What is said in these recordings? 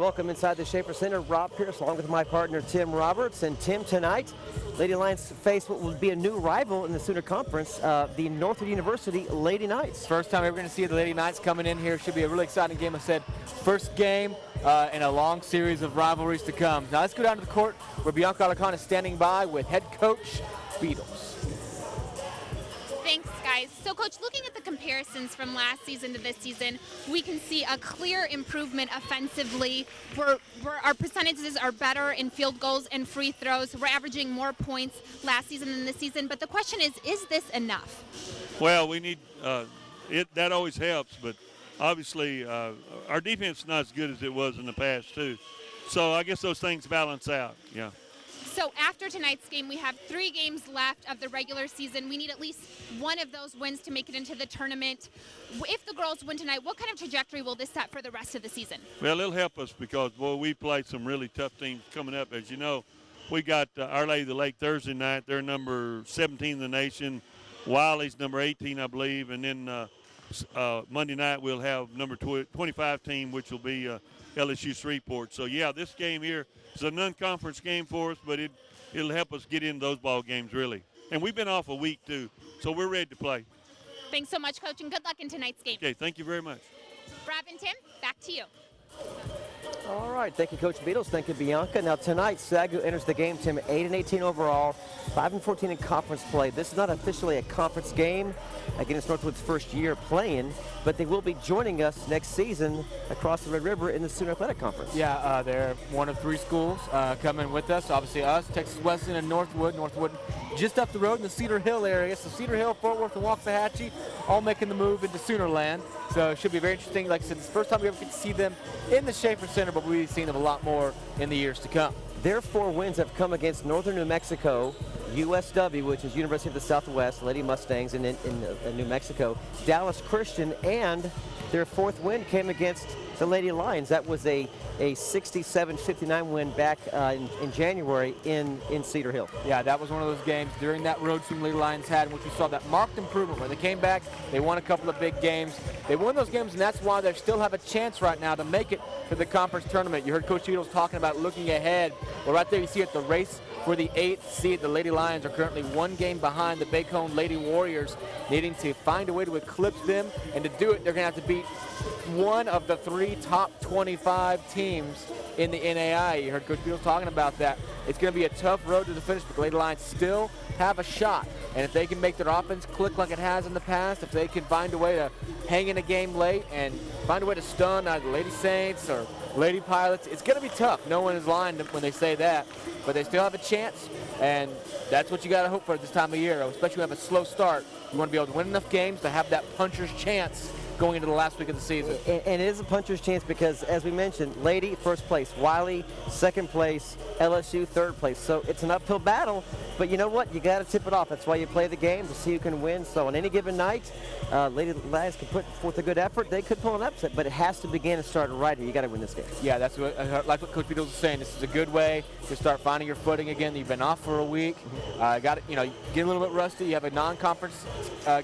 welcome inside the Schaefer Center. Rob Pierce along with my partner Tim Roberts. And Tim, tonight, Lady Lions face what will be a new rival in the Sooner Conference, the Northwood University Lady Knights. First time ever going to see the Lady Knights coming in here. Should be a really exciting game. I said first game in a long series of rivalries to come. Now let's go down to the court where Bianca Alarcon is standing by with head coach Beatles. Thanks, guys. So, Coach, looking at the comparisons from last season to this season, we can see a clear improvement offensively. Our percentages are better in field goals and free throws. We're averaging more points last season than this season. But the question is this enough? Well, we need that always helps, but obviously our defense is not as good as it was in the past, too. So I guess those things balance out, yeah. So after tonight's game, we have 3 games left of the regular season. We need at least one of those wins to make it into the tournament. If the girls win tonight, what kind of trajectory will this set for the rest of the season? Well, it'll help us because, boy, we played some really tough teams coming up. As you know, we got Our Lady of the Lake Thursday night. They're number 17 in the nation. Wiley's number 18, I believe. And then Monday night we'll have number 25 team, which will be LSU Shreveport. So, yeah, this game here is a non-conference game for us, but it'll help us get into those ball games, really. And we've been off a week, too, so we're ready to play. Thanks so much, Coach, and good luck in tonight's game. Okay, thank you very much. Rob and Tim, back to you. All right, thank you, Coach Beatles. Thank you, Bianca. Now tonight, SAGU enters the game, Tim, 8-18 overall, 5-14 in conference play. This is not officially a conference game against Northwood's first year playing, but they will be joining us next season across the Red River in the Sooner Athletic Conference. Yeah, they're one of 3 schools coming with us. Obviously us, Texas Wesleyan, and Northwood. Northwood just up the road in the Cedar Hill area. So Cedar Hill, Fort Worth, and Waxahachie all making the move into Sooner land. So it should be very interesting. Like I said, it's the first time we ever get to see them in the Schaefer Center, but we've seen them a lot more in the years to come. Their 4 wins have come against Northern New Mexico, USW, which is University of the Southwest, Lady Mustangs in New Mexico, Dallas Christian, and their 4th win came against the Lady Lions. That was a 67-59 win back in January in Cedar Hill. Yeah, that was one of those games during that road swing Lady Lions had in which we saw that marked improvement where they came back, they won a couple of big games. They won those games, and that's why they still have a chance right now to make it to the conference tournament. You heard Coach Beatles talking about looking ahead. Well, right there you see it, the race for the 8th seed. The Lady Lions are currently 1 game behind the Bacone Lady Warriors, needing to find a way to eclipse them, and to do it, they're going to have to beat one of the 3 top 25 teams in the NAI. You heard Coach Beatles talking about that. It's going to be a tough road to the finish, but the Lady Lions still have a shot. And if they can make their offense click like it has in the past, if they can find a way to hang in a game late and find a way to stun either Lady Saints or Lady Pilots, it's going to be tough. No one is lying when they say that, but they still have a chance, and that's what you got to hope for at this time of year, especially when you have a slow start. You want to be able to win enough games to have that puncher's chance going into the last week of the season. And it is a puncher's chance because, as we mentioned, Lady, 1st place, Wiley, 2nd place, LSU, 3rd place. So it's an uphill battle, but you know what? You got to tip it off. That's why you play the game, to see who can win. So on any given night, Lady Lions can put forth a good effort. They could pull an upset, but it has to begin and start right here. You got to win this game. Yeah, that's what, like what Coach Beatles was saying. This is a good way to start finding your footing again. You've been off for a week. Got it. You know, get a little bit rusty. You have a non-conference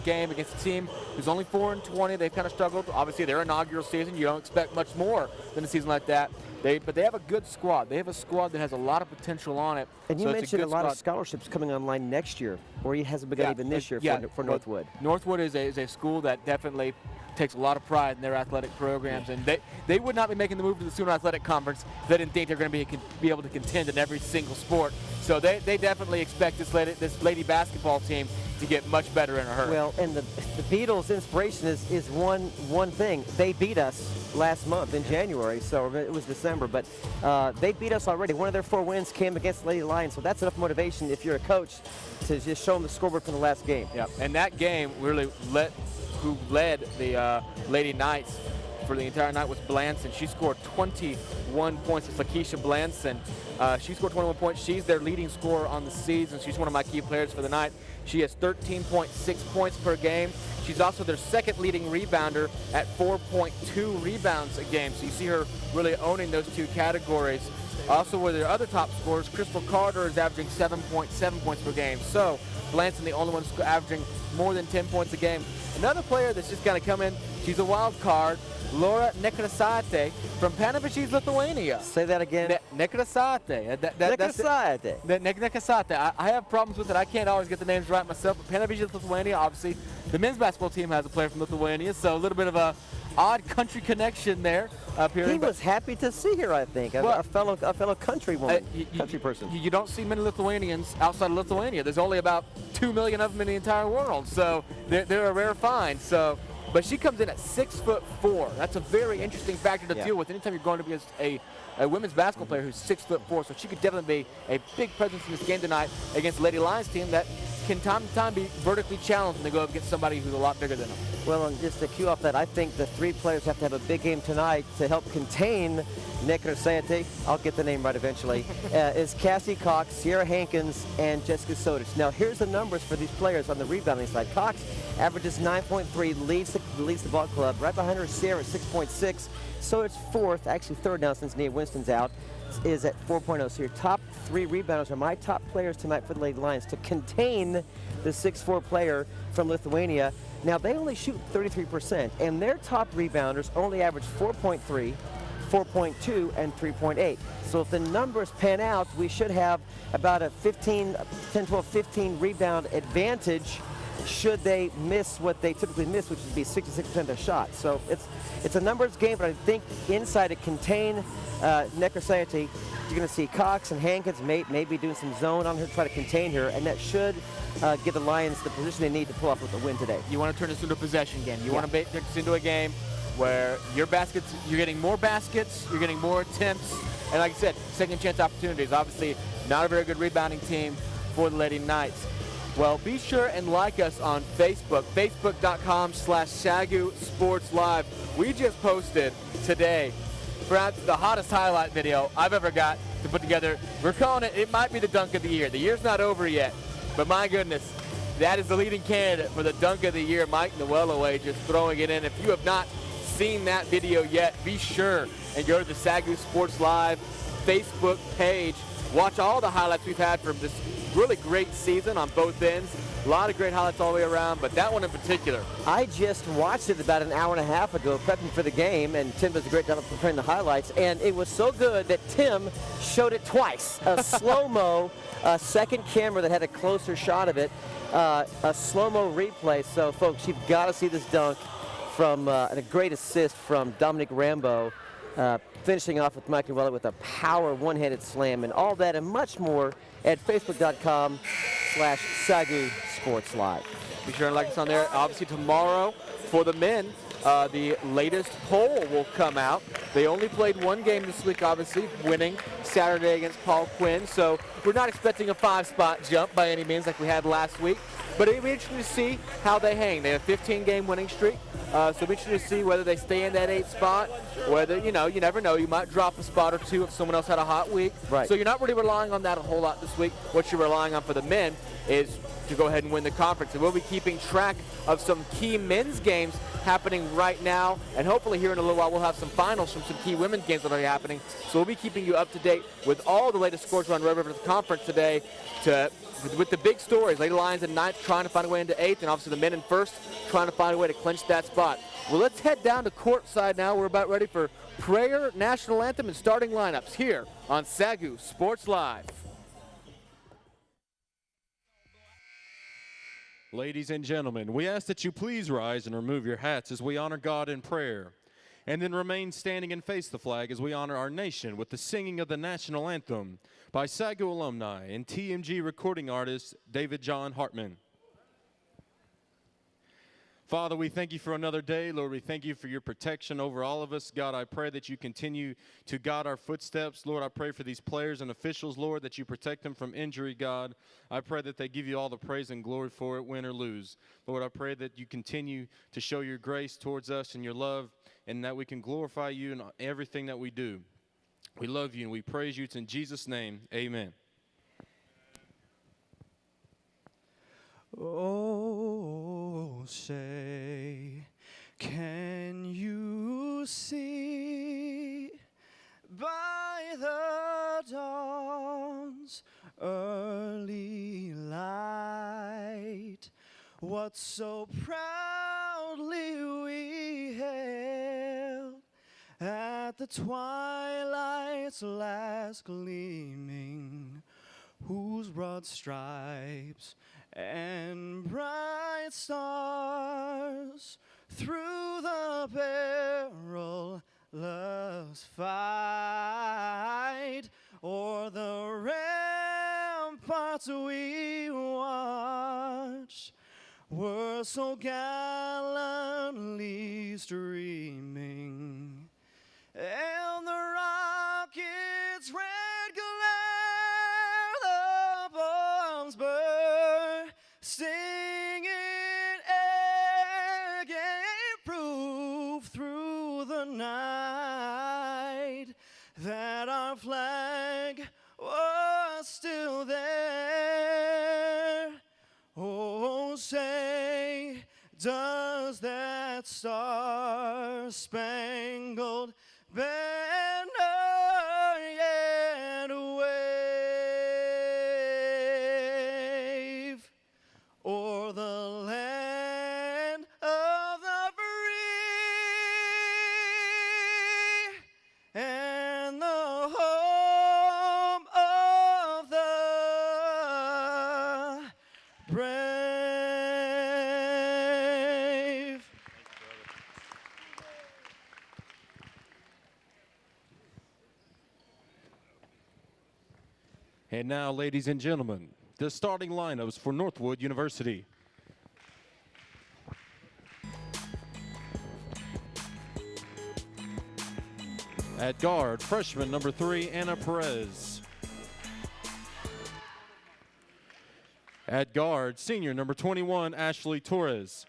game against a team who's only 4-20. They've kind of struggled. Obviously, their inaugural season, you don't expect much more than a season like that. But they have a good squad. They have a squad that has a lot of potential on it. And you mentioned a lot of scholarships coming online next year, or he hasn't begun even this year for Northwood. Northwood is a school that definitely takes a lot of pride in their athletic programs, and they would not be making the move to the Sooner Athletic Conference if they didn't think they're going to be able to contend in every single sport. So they definitely expect this lady basketball team to get much better in a hurry. Well, and the Beatles' inspiration is one thing. They beat us last month in January, so it was December, but they beat us already. One of their 4 wins came against Lady Lions, so that's enough motivation if you're a coach to just show them the scoreboard from the last game. Yeah, and that game really who led the Lady Knights for the entire night was Blanson. She scored 21 points. It's Lakeisha Blanson. She scored 21 points. She's their leading scorer on the season. She's one of my key players for the night. She has 13.6 points per game. She's also their 2nd leading rebounder at 4.2 rebounds a game. So you see her really owning those 2 categories. Also, with their other top scorers, Crystal Carter is averaging 7.7 points per game. So Blanson, the only one averaging more than 10 points a game. Another player that's just going to come in She's a wild card. Laura Nekrasate from Panevėžys, Lithuania. Say that again. Nekrasate. Nekrasate. Nekrasate. I have problems with it. I can't always get the names right myself. But Panevėžys, Lithuania, obviously, the men's basketball team has a player from Lithuania, so a little bit of a odd country connection there. He was happy to see her, I think, a fellow country woman, country person. You don't see many Lithuanians outside of Lithuania. There's only about 2 million of them in the entire world, so they're a rare find. So, but she comes in at 6'4". That's a very interesting factor to deal with. Anytime you're going to be a women's basketball player who's 6'4", so she could definitely be a big presence in this game tonight against Lady Lions team that can time to time be vertically challenged when they go up against somebody who's a lot bigger than them. Well, and just to cue off that, I think the 3 players have to have a big game tonight to help contain Nekrasate. I'll get the name right eventually. Is Cassie Cox, Sierra Hankins, and Jessica Sodich. Now, here's the numbers for these players on the rebounding side. Cox averages 9.3, leads the ball club. Right behind her is Sierra at 6.6. Sodich fourth, actually third now since Nia Winston's out, is at 4.0. So your top 3 rebounders are my top players tonight for the Lady Lions to contain the 6'4" player from Lithuania. Now, they only shoot 33%, and their top rebounders only average 4.3, 4.2, and 3.8. So if the numbers pan out, we should have about a 10, 12, 15 rebound advantage should they miss what they typically miss, which would be 66% of their shots. So it's a numbers game, but I think inside to contain Nekrasate, you're going to see Cox and Hankins maybe doing some zone on her, try to contain her, and that should give the Lions the position they need to pull off with the win today. You want to turn this into a possession game. You want to make this into a game where you're getting more baskets, you're getting more attempts, and like I said, second chance opportunities. Obviously, not a very good rebounding team for the Lady Knights. Well, be sure and like us on Facebook, facebook.com/SAGU Sports Live. We just posted today perhaps the hottest highlight video I've ever got to put together. We're calling it might be the dunk of the year. The year's not over yet, but my goodness, that is the leading candidate for the dunk of the year. Mike Noellaway just throwing it in. If you have not seen that video yet, be sure and go to the SAGU Sports Live Facebook page. Watch all the highlights we've had from this really great season on both ends. A lot of great highlights all the way around, but that one in particular. I just watched it about an hour and a half ago, prepping for the game, and Tim does a great job of preparing the highlights, and it was so good that Tim showed it twice. A slow-mo, a second camera that had a closer shot of it, a slow-mo replay. So, folks, you've got to see this dunk from a great assist from Dominic Rambo, finishing off with Mike Noellaway with a power one-handed slam, and all that and much more at facebook.com/SAGU Sports Live. Be sure and like us on there. Obviously tomorrow for the men, the latest poll will come out. They only played one game this week, obviously, winning Saturday against Paul Quinn. So we're not expecting a 5-spot jump by any means like we had last week. But it'll be interesting to see how they hang. They have a 15-game winning streak. So it'll be interesting to see whether they stay in that 8th spot, whether, you never know. You might drop a spot or two if someone else had a hot week. Right. So you're not really relying on that a whole lot this week. What you're relying on for the men is to go ahead and win the conference. And we'll be keeping track of some key men's games happening right now. And hopefully here in a little while we'll have some finals from some key women's games that are happening. So we'll be keeping you up to date with all the latest scores around Red River Conference today with the big stories. Lady Lions in 9th trying to find a way into 8th, and obviously the men in 1st trying to find a way to clinch that spot. Well, let's head down to courtside now. We're about ready for prayer, national anthem, and starting lineups here on SAGU Sports Live. Ladies and gentlemen, we ask that you please rise and remove your hats as we honor God in prayer, and then remain standing and face the flag as we honor our nation with the singing of the national anthem by SAGU alumni and TMG recording artist David John Hartman. Father, we thank you for another day. Lord, we thank you for your protection over all of us. God, I pray that you continue to guide our footsteps. Lord, I pray for these players and officials, Lord, that you protect them from injury, God. I pray that they give you all the praise and glory for it, win or lose. Lord, I pray that you continue to show your grace towards us and your love, and that we can glorify you in everything that we do. We love you and we praise you. It's in Jesus' name, amen. Oh, say, can you see by the dawn's early light what so proudly we the twilight's last gleaming, whose broad stripes and bright stars through the perilous fight o'er the ramparts we watched were so gallantly streaming, and the rocket's red glare, the bombs bursting in air, gave proof through the night that our flag was still there. Oh, say, does that star-spangled banner yet wave o'er the land of the free and the home of the brave? And now, ladies and gentlemen, the starting lineups for Northwood University. At guard, freshman number 3, Anna Perez. At guard, senior number 21, Ashley Torres.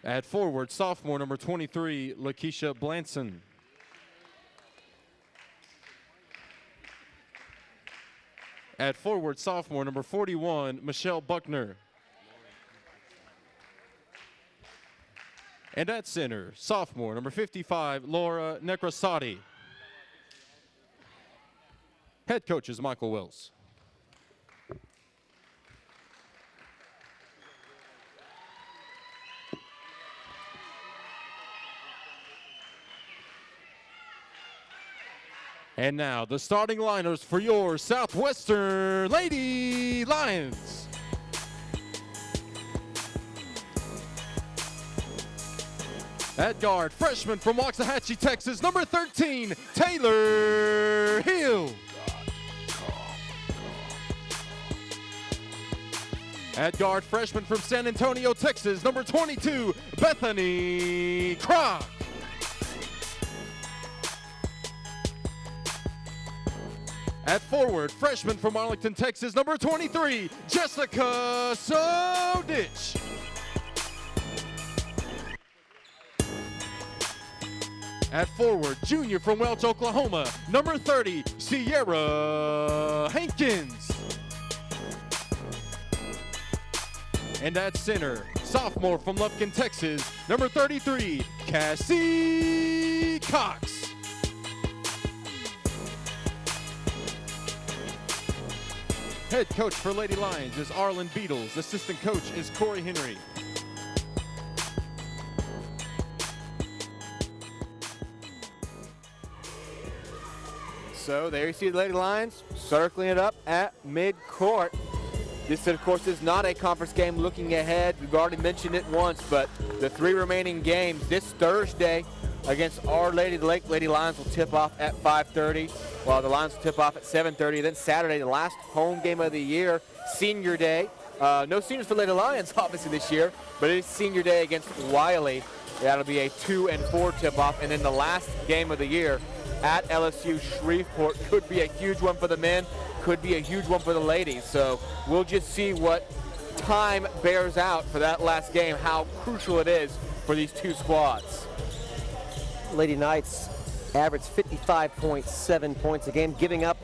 At forward, sophomore number 23, Lakeisha Blanson. At forward, sophomore number 41, Michelle Buckner. And at center, sophomore number 55, Laura Necrosati. Head coach is Michael Wills. And now the starting liners for your Southwestern Lady Lions. At guard, freshman from Waxahachie, Texas, number 13, Taylor Hill. At guard, freshman from San Antonio, Texas, number 22, Bethany Crock. At forward, freshman from Arlington, Texas, number 23, Jessica Sodich. At forward, junior from Welch, Oklahoma, number 30, Sierra Hankins. And at center, sophomore from Lufkin, Texas, number 33, Cassie Cox. Head coach for Lady Lions is Arlen Beatles. Assistant coach is Corey Henry. So there you see the Lady Lions circling it up at midcourt. This, of course, is not a conference game looking ahead. We've already mentioned it once, but the 3 remaining games this Thursday against Our Lady of the Lake. Lady Lions will tip off at 5:30, while the Lions will tip off at 7:30. Then Saturday, the last home game of the year, Senior Day. No seniors for Lady Lions, obviously, this year, but it is Senior Day against Wiley. That'll be a 2 and 4 tip-off. And then the last game of the year at LSU Shreveport could be a huge one for the men, could be a huge one for the ladies. So we'll just see what time bears out for that last game, how crucial it is for these two squads. Lady Knights average 55.7 points a game, giving up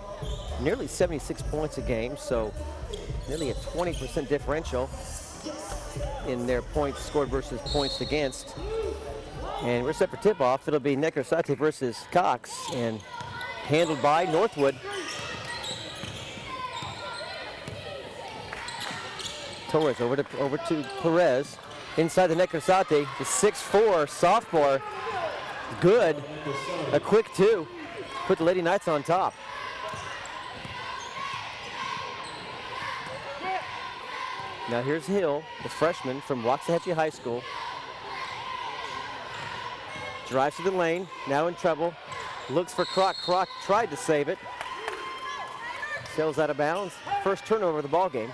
nearly 76 points a game, so nearly a 20% differential in their points scored versus points against. And we're set for tip-off. It'll be Necrosati versus Cox, and handled by Northwood. Torres over to Perez. inside the Necrosate. The 6'4" sophomore, good. A quick 2. Put the Lady Knights on top. Now here's Hill, the freshman from Waxahachie High School. Drives to the lane, now in trouble. Looks for Kroc. Kroc tried to save it. Sails out of bounds. First turnover of the ball game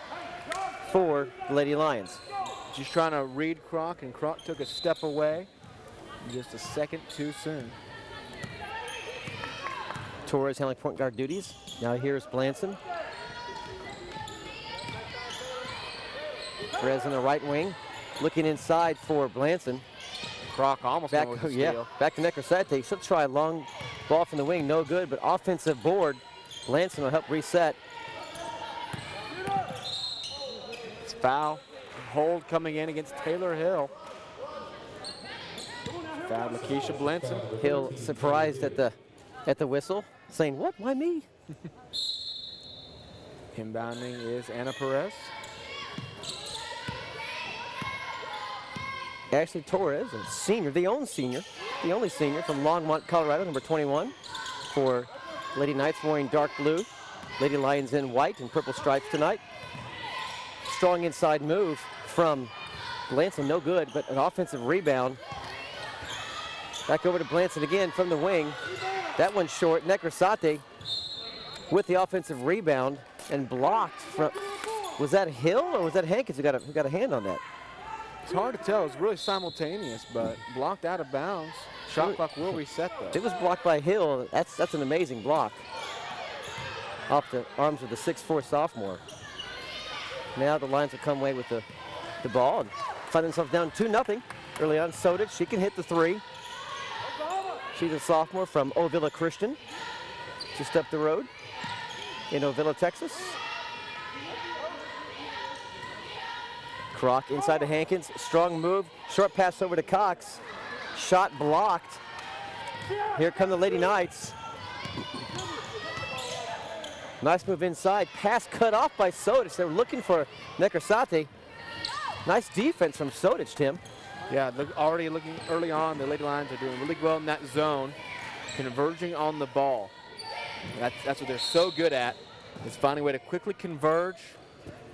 for the Lady Lions. Just trying to read Kroc, and Kroc took a step away. Just a second too soon. Torres handling point guard duties. Now here's Blanson. Perez on the right wing, looking inside for Blanson. Kroc almost Back, went with the yeah, steal. back to Necrosate. She'll try a long ball from the wing, no good, but offensive board. Blanson will help reset. It's foul. Hold coming in against Taylor Hill. Foul Lakeisha Blanson. Hill surprised at the whistle, saying, "What? Why me?" Inbounding is Anna Perez. Ashley Torres, a senior, the only senior from Longmont, Colorado, number 21 for Lady Knights, wearing dark blue. Lady Lions in white and purple stripes tonight. Strong inside move from Blanson, no good, but an offensive rebound. Back over to Blanson again from the wing. That one's short. Necrosate with the offensive rebound and blocked from, was that Hill or was that Hankins who got a hand on that? It's hard to tell. It's really simultaneous, but blocked out of bounds. Shot clock will reset though. It was blocked by Hill. That's an amazing block. Off the arms of the 6'4" sophomore. Now the Lions will come away with the ball and find themselves down 2-0 early on. Sodich, she can hit the 3. She's a sophomore from Ovilla Christian, just up the road in Ovilla, Texas. Kroc inside to Hankins, strong move, short pass over to Cox. Shot blocked. Here come the Lady Knights. Nice move inside, pass cut off by Sodich. They were looking for Necrosate. Nice defense from Sodich, Tim. Yeah, already looking early on, the Lady Lions are doing really well in that zone, converging on the ball. That's what they're so good at, is finding a way to quickly converge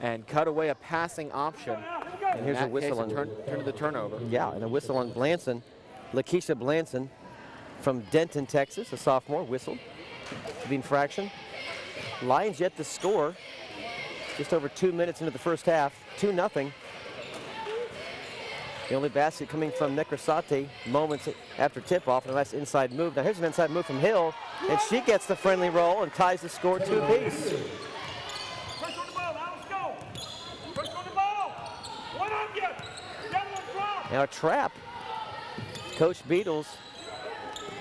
and cut away a passing option. And here's a whistle on turn to the turnover. Yeah, and a whistle on Blanson. Lakeisha Blanson from Denton, Texas, a sophomore, whistled the infraction. Lions yet to score. Just over 2 minutes into the first half, 2-0. The only basket coming from Necrosate moments after tip-off, and a nice inside move. Now here's an inside move from Hill, and she gets the friendly roll and ties the score 2-apiece. Now a trap. Coach Beatles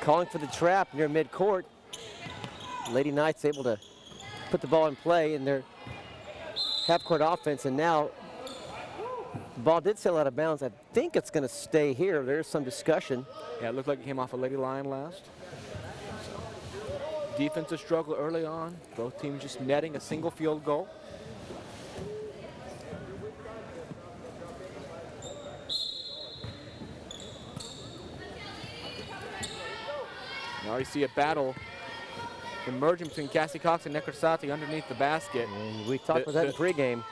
calling for the trap near midcourt. Lady Knights able to put the ball in play in their half-court offense, and now the ball did sail out of bounds. I think it's going to stay here. There's some discussion. Yeah, it looked like it came off a Lady Lion last. So, defensive struggle early on. Both teams just netting a single field goal. You already see a battle emerging between Cassie Cox and Necrosate underneath the basket. And we talked about that in pregame.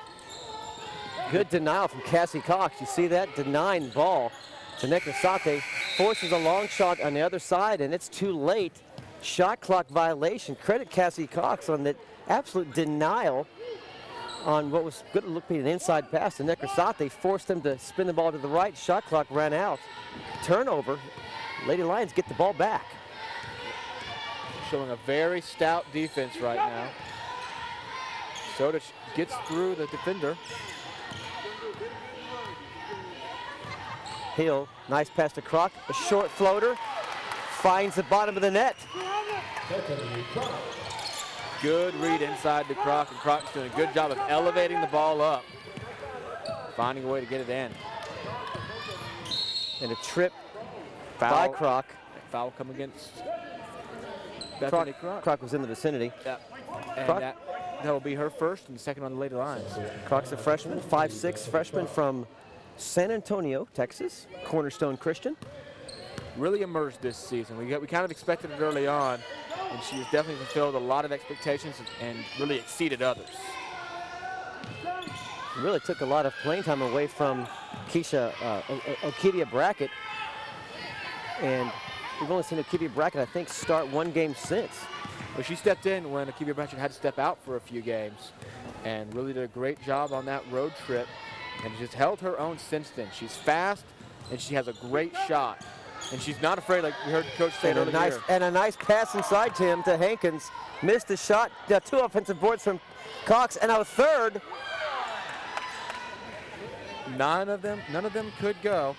Good denial from Cassie Cox. You see that? Denying ball to Necrosate. Forces a long shot on the other side, and it's too late. Shot clock violation. Credit Cassie Cox on that absolute denial on what was good to look like an inside pass to Necrosate. Forced them to spin the ball to the right. Shot clock ran out. Turnover. Lady Lions get the ball back. Showing a very stout defense right now. Sodich gets through the defender. Hill, nice pass to Kroc, a short floater, finds the bottom of the net. Good read inside to Kroc, and Kroc's doing a good job of elevating the ball up, finding a way to get it in. And a trip Foul. by Kroc. Foul come against Bethany Kroc. Kroc was in the vicinity. Yeah. And Kroc. that will be her first and second on the Lady Lions. Kroc's a freshman, 5'6" freshman from San Antonio, Texas, Cornerstone Christian. Really emerged this season. We kind of expected it early on, and she has definitely fulfilled a lot of expectations and really exceeded others. Really took a lot of playing time away from Okivia Brackett. And we've only seen Okivia Brackett, I think, start one game since. Well, she stepped in when Okivia Brackett had to step out for a few games and really did a great job on that road trip and just held her own since then. She's fast and she has a great shot. And she's not afraid, like we heard Coach say earlier. And a nice pass inside to him, to Hankins. Missed the shot. 2 offensive boards from Cox, and a third. None of them could go.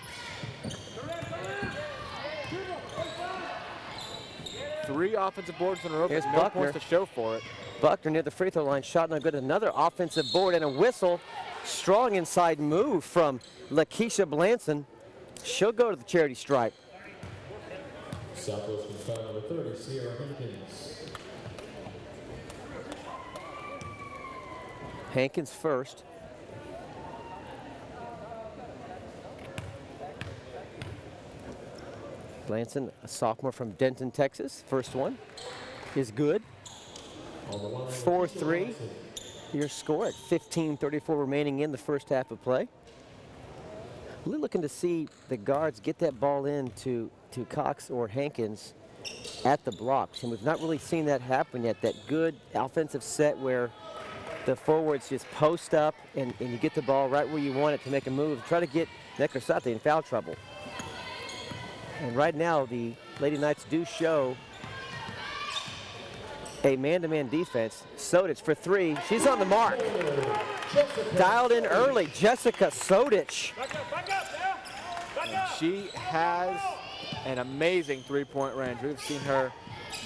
3 offensive boards in a row. Here's No Buckner. points to show for it. Buckner near the free throw line, shot no good. Another offensive board and a whistle. Strong inside move from Lakeisha Blanson. She'll go to the charity stripe. Southwestern foul number 30, Sierra Hankins. Hankins first. Blanson, a sophomore from Denton, Texas. First one is good. 4-3. Your score at 15:34 remaining in the first half of play. Really looking to see the guards get that ball in to Cox or Hankins at the blocks. And we've not really seen that happen yet. That good offensive set where the forwards just post up and you get the ball right where you want it to make a move. Try to get Necrosate in foul trouble. And right now, the Lady Knights do show a man-to-man defense. Sodich for 3. She's on the mark. Dialed in early. Jessica Sodich. She has an amazing three-point range. We've seen her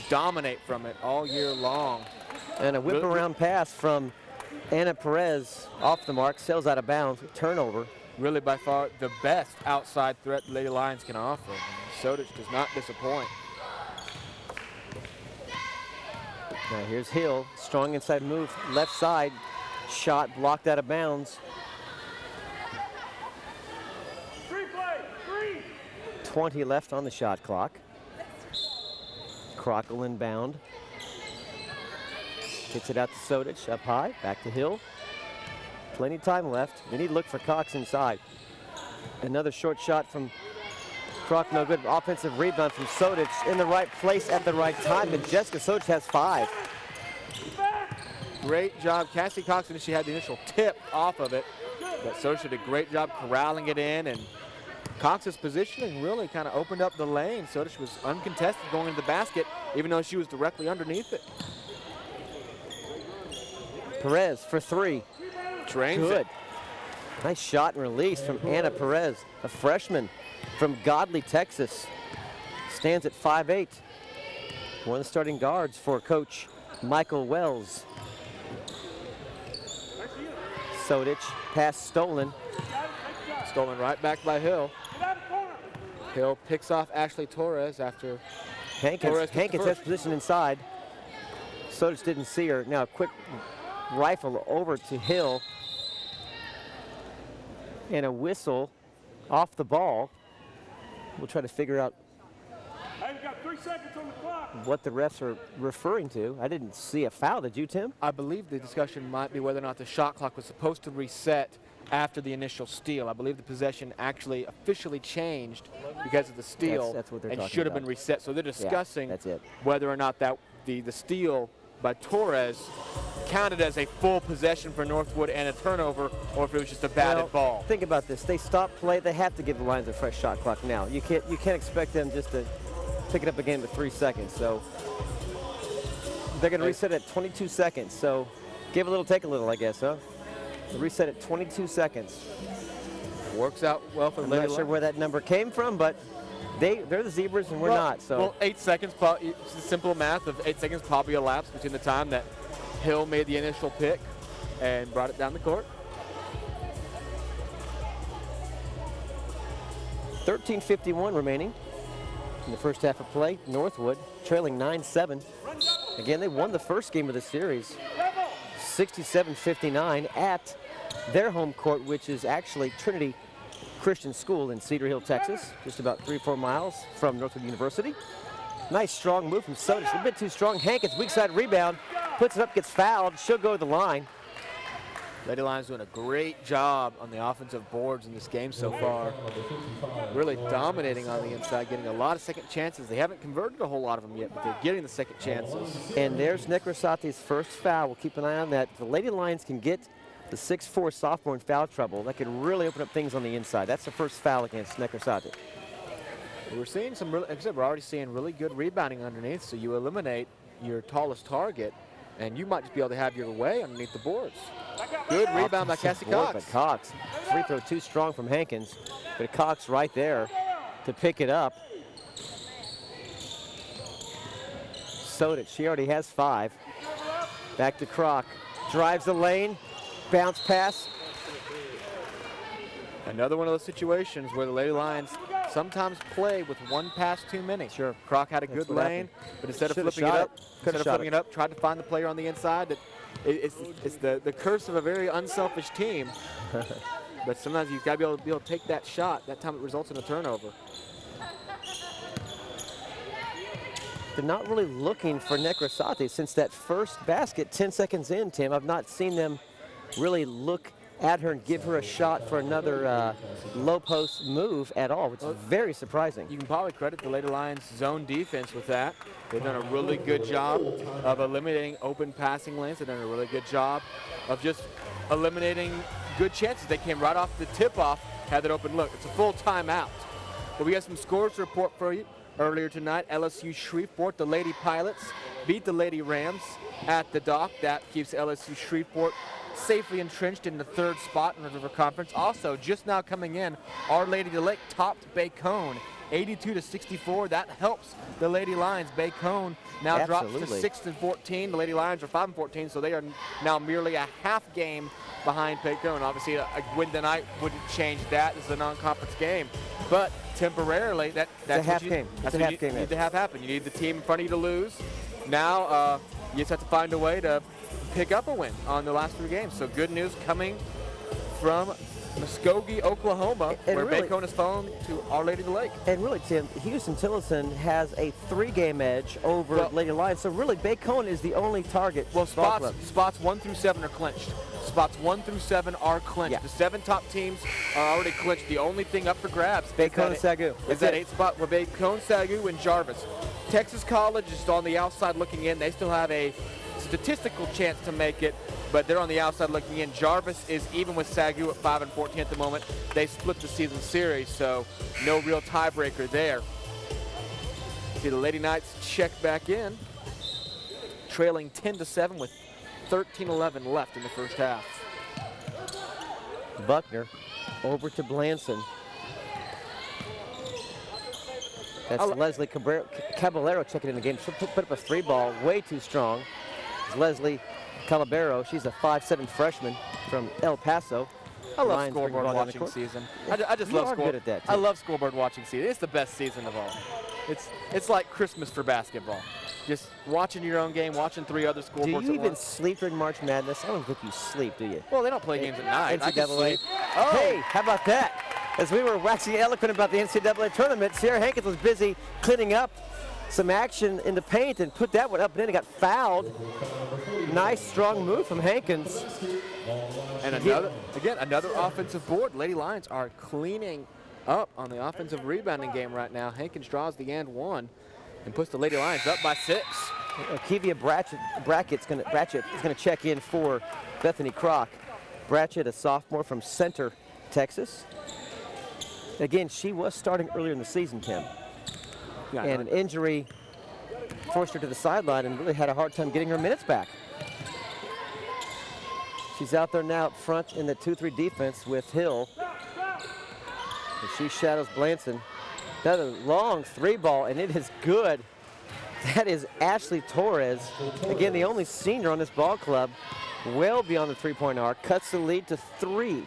dominate from it all year long. And a whip around pass from Anna Perez off the mark, sails out of bounds, turnover. Really by far the best outside threat the Lady Lions can offer. Sodich does not disappoint. Now here's Hill, strong inside move, left side, shot blocked out of bounds. 20 left on the shot clock. Crockle inbound. Kicks it out to Sodich, up high, back to Hill. Plenty of time left. We need to look for Cox inside. Another short shot from Crock, no good. Offensive rebound from Sodich in the right place at the right time, and Jessica Sodich has 5. Great job. Cassie Cox initially had the initial tip off of it, but Sodich did a great job corralling it in, and Cox's positioning really kind of opened up the lane. Sodich was uncontested going into the basket, even though she was directly underneath it. Perez for 3. Trains Good. it. Nice shot and release from Anna Perez, a freshman from Godley, Texas. Stands at 5'8". One of the starting guards for Coach Michael Wells. Sodich, pass stolen. Stolen right back by Hill. Hill picks off Ashley Torres after Hankins has position inside. Sodich didn't see her. Now a quick rifle over to Hill. And a whistle off the ball. We'll try to figure out what the refs are referring to. I didn't see a foul, did you, Tim? I believe the discussion might be whether or not the shot clock was supposed to reset after the initial steal. I believe the possession actually officially changed because of the steal That's what they're and talking should have about. been reset. So they're discussing that's it. whether or not that the steal by Torres counted as a full possession for Northwood and a turnover, or if it was just a batted ball. Think about this. They stop play. They have to give the Lions a fresh shot clock now. You can't expect them just to pick it up again with 3 seconds. So they're going to reset at 22 seconds. So give a little, take a little, I guess, huh? They reset at 22 seconds. Works out well for the I'm Lady not sure Lions. where that number came from, but they're the Zebras and we're not. So well, 8 seconds. It's the simple math of 8 seconds probably elapsed between the time that Hill made the initial pick and brought it down the court. 13:51 remaining in the first half of play. Northwood trailing 9-7. Again, they won the first game of the series, 67-59 at their home court, which is actually Trinity Christian school in Cedar Hill, Texas, just about 3 or 4 miles from Northwood University. Nice strong move from Sotis, a bit too strong. Hankins, weak side rebound, puts it up, gets fouled. She'll go to the line. Lady Lions doing a great job on the offensive boards in this game so far. Really dominating on the inside, getting a lot of second chances. They haven't converted a whole lot of them yet, but they're getting the second chances. And there's Necrosati's first foul. We'll keep an eye on that. If the Lady Lions can get the 6'4" sophomore in foul trouble, that could really open up things on the inside. That's the first foul against Necrosati. We're seeing some, like I said, we're already seeing really good rebounding underneath, so you eliminate your tallest target, and you might just be able to have your way underneath the boards. Good rebound by Cassie Cox. But Cox, free throw too strong from Hankins, but Cox right there to pick it up. Sotic, she already has 5. Back to Kroc, drives the lane, bounce pass. Another one of those situations where the Lady Lions sometimes play with one pass too many. Sure. Kroc had a good lane, but instead of flipping it up, tried to find the player on the inside. It's the curse of a very unselfish team. But sometimes you've got to be able to take that shot. That time it results in a turnover. They're not really looking for Necrosati since that first basket 10 seconds in, Tim. I've not seen them really look at her and give her a shot for another low post move at all, which is very surprising. You can probably credit the Lady Lions zone defense with that. They've done a really good job of eliminating open passing lanes. They've done a really good job of just eliminating good chances. They came right off the tip-off, had that open look. It's a full timeout. But we got some scores to report for you. Earlier tonight, LSU Shreveport, the Lady Pilots, beat the Lady Rams at the dock. That keeps LSU Shreveport safely entrenched in the 3rd spot in the River Conference. Also, just now coming in, Our Lady of the Lake topped Bacone 82-64. That helps the Lady Lions. Bacone now drops to 6-14. The Lady Lions are 5-14, so they are now merely a half game behind Bacone. Obviously, a win tonight wouldn't change that. This is a non-conference game, but temporarily, that's a half game. That's what you need to have happen. You need the team in front of you to lose. Now, you just have to find a way to pick up a win on the last 3 games. So good news coming from Muskogee, Oklahoma, where really, Bacone has fallen to Our Lady of the Lake. And really, Tim, Houston-Tillotson has a 3-game edge over Lady Lions. So really, Bacone is the only target. Well, spots 1 through 7 are clinched. Spots 1 through 7 are clinched. Yeah. The 7 top teams are already clinched. The only thing up for grabs Bacone and SAGU. Is that 8 spot where Bacone, SAGU, and Jarvis. Texas College is on the outside looking in. They still have a statistical chance to make it, but they're on the outside looking in. Jarvis is even with SAGU at 5-14 at the moment. They split the season series, so no real tiebreaker there. See the Lady Knights check back in, trailing 10-7 with 13-11 left in the first half. Buckner over to Blanson. That's Leslie Caballero checking in the game. She'll put up a 3-ball, way too strong. It's Leslie Caballero, she's a 5'7" freshman from El Paso. I love scoreboard watching season. I just love scoreboard. Good at that, too. I love scoreboard watching season. It's the best season of all. It's like Christmas for basketball. Just watching your own game, watching 3 other scoreboards. Do you even sleep during March Madness? I don't think you sleep, do you? Well, they don't play games at night. I can sleep. Oh. Hey, how about that? As we were waxing eloquent about the NCAA tournament, Sierra Hankins was busy cleaning up some action in the paint and put that one up and then it got fouled. Nice, strong move from Hankins. And another offensive board. Lady Lions are cleaning up on the offensive rebounding game right now. Hankins draws the and 1 and puts the Lady Lions up by 6. Kevia Brackett is going to check in for Bethany Kroc. Brackett, a sophomore from Center, Texas. Again, she was starting earlier in the season, Tim. Yeah, and an injury forced her to the sideline and really had a hard time getting her minutes back. She's out there now up front in the 2-3 defense with Hill. And she shadows Blanson. Another long 3-ball, and it is good. That is Ashley Torres. Again, the only senior on this ball club, well beyond the 3-point arc, cuts the lead to 3.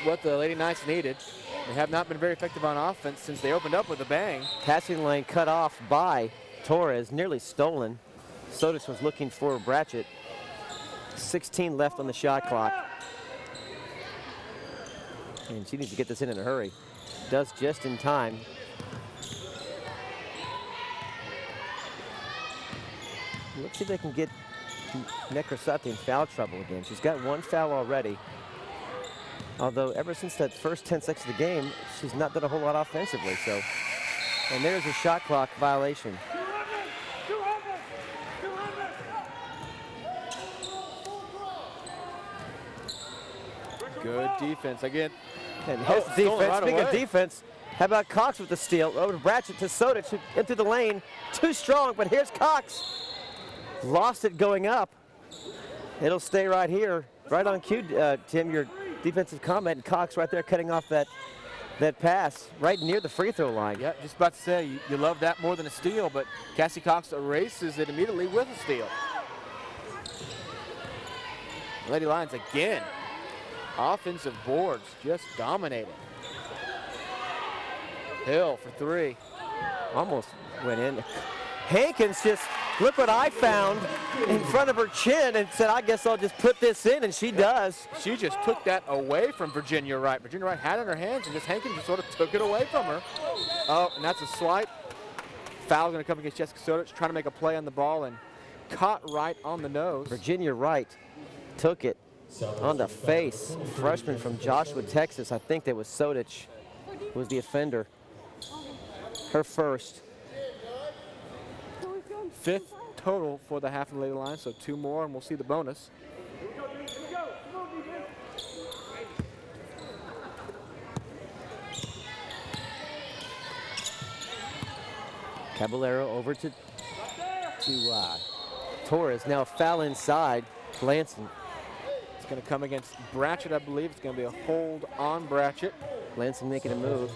What the Lady Knights needed. They have not been very effective on offense since they opened up with a bang. Passing lane cut off by Torres, nearly stolen. Sotis was looking for Brackett. 16 left on the shot clock. And she needs to get this in a hurry. Does just in time. Let's see if they can get Nekrasate in foul trouble again. She's got one foul already. Although ever since that first 10 seconds of the game, she's not done a whole lot offensively. So, and there's a shot clock violation. Good defense again. And his defense, right speaking of away. defense, how about Cox with the steal? Over to Bratchett to Sodich into the lane. Too strong, but here's Cox. Lost it going up. It'll stay right here, right on cue, Tim, your defensive comment. And Cox right there cutting off that pass right near the free throw line. Yeah, just about to say, you love that more than a steal, but Cassie Cox erases it immediately with a steal. Lady Lions again. Offensive boards just dominating. Hill for three. Almost went in. Hankins just, look what I found in front of her chin and said, I guess I'll just put this in, and she does. She just took that away from Virginia Wright. Virginia Wright had it in her hands, and just Hankins just sort of took it away from her. Oh, and that's a slight. Foul going to come against Jessica Sodich, trying to make a play on the ball and caught right on the nose. Virginia Wright took it on the face. Freshman from Joshua, Texas. I think that was Sodich was the offender. Her first. Fifth total for the half of the Lady Lions, so two more, and we'll see the bonus. Caballero over to Torres. Now foul inside. Lanson. It's going to come against Bratchett, I believe. It's going to be a hold on Bratchett. Lanson making a move.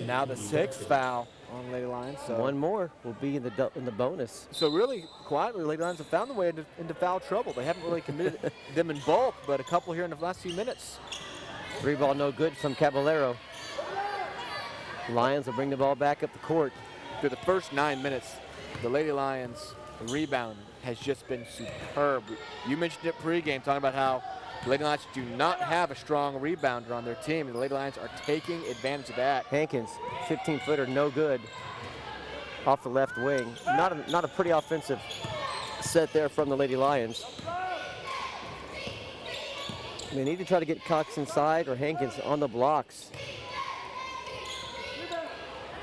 Now the sixth foul on Lady Lions. So one more will be in the bonus. So really quietly, Lady Lions have found their way into foul trouble. They haven't really committed them in bulk, but a couple here in the last few minutes. Three ball no good from Caballero. Lions will bring the ball back up the court. Through the first 9 minutes, the Lady Lions rebound has just been superb. You mentioned it pregame, talking about how the Lady Lions do not have a strong rebounder on their team, and the Lady Lions are taking advantage of that. Hankins, 15-footer, no good. Off the left wing. Not a pretty offensive set there from the Lady Lions. They need to try to get Cox inside or Hankins on the blocks.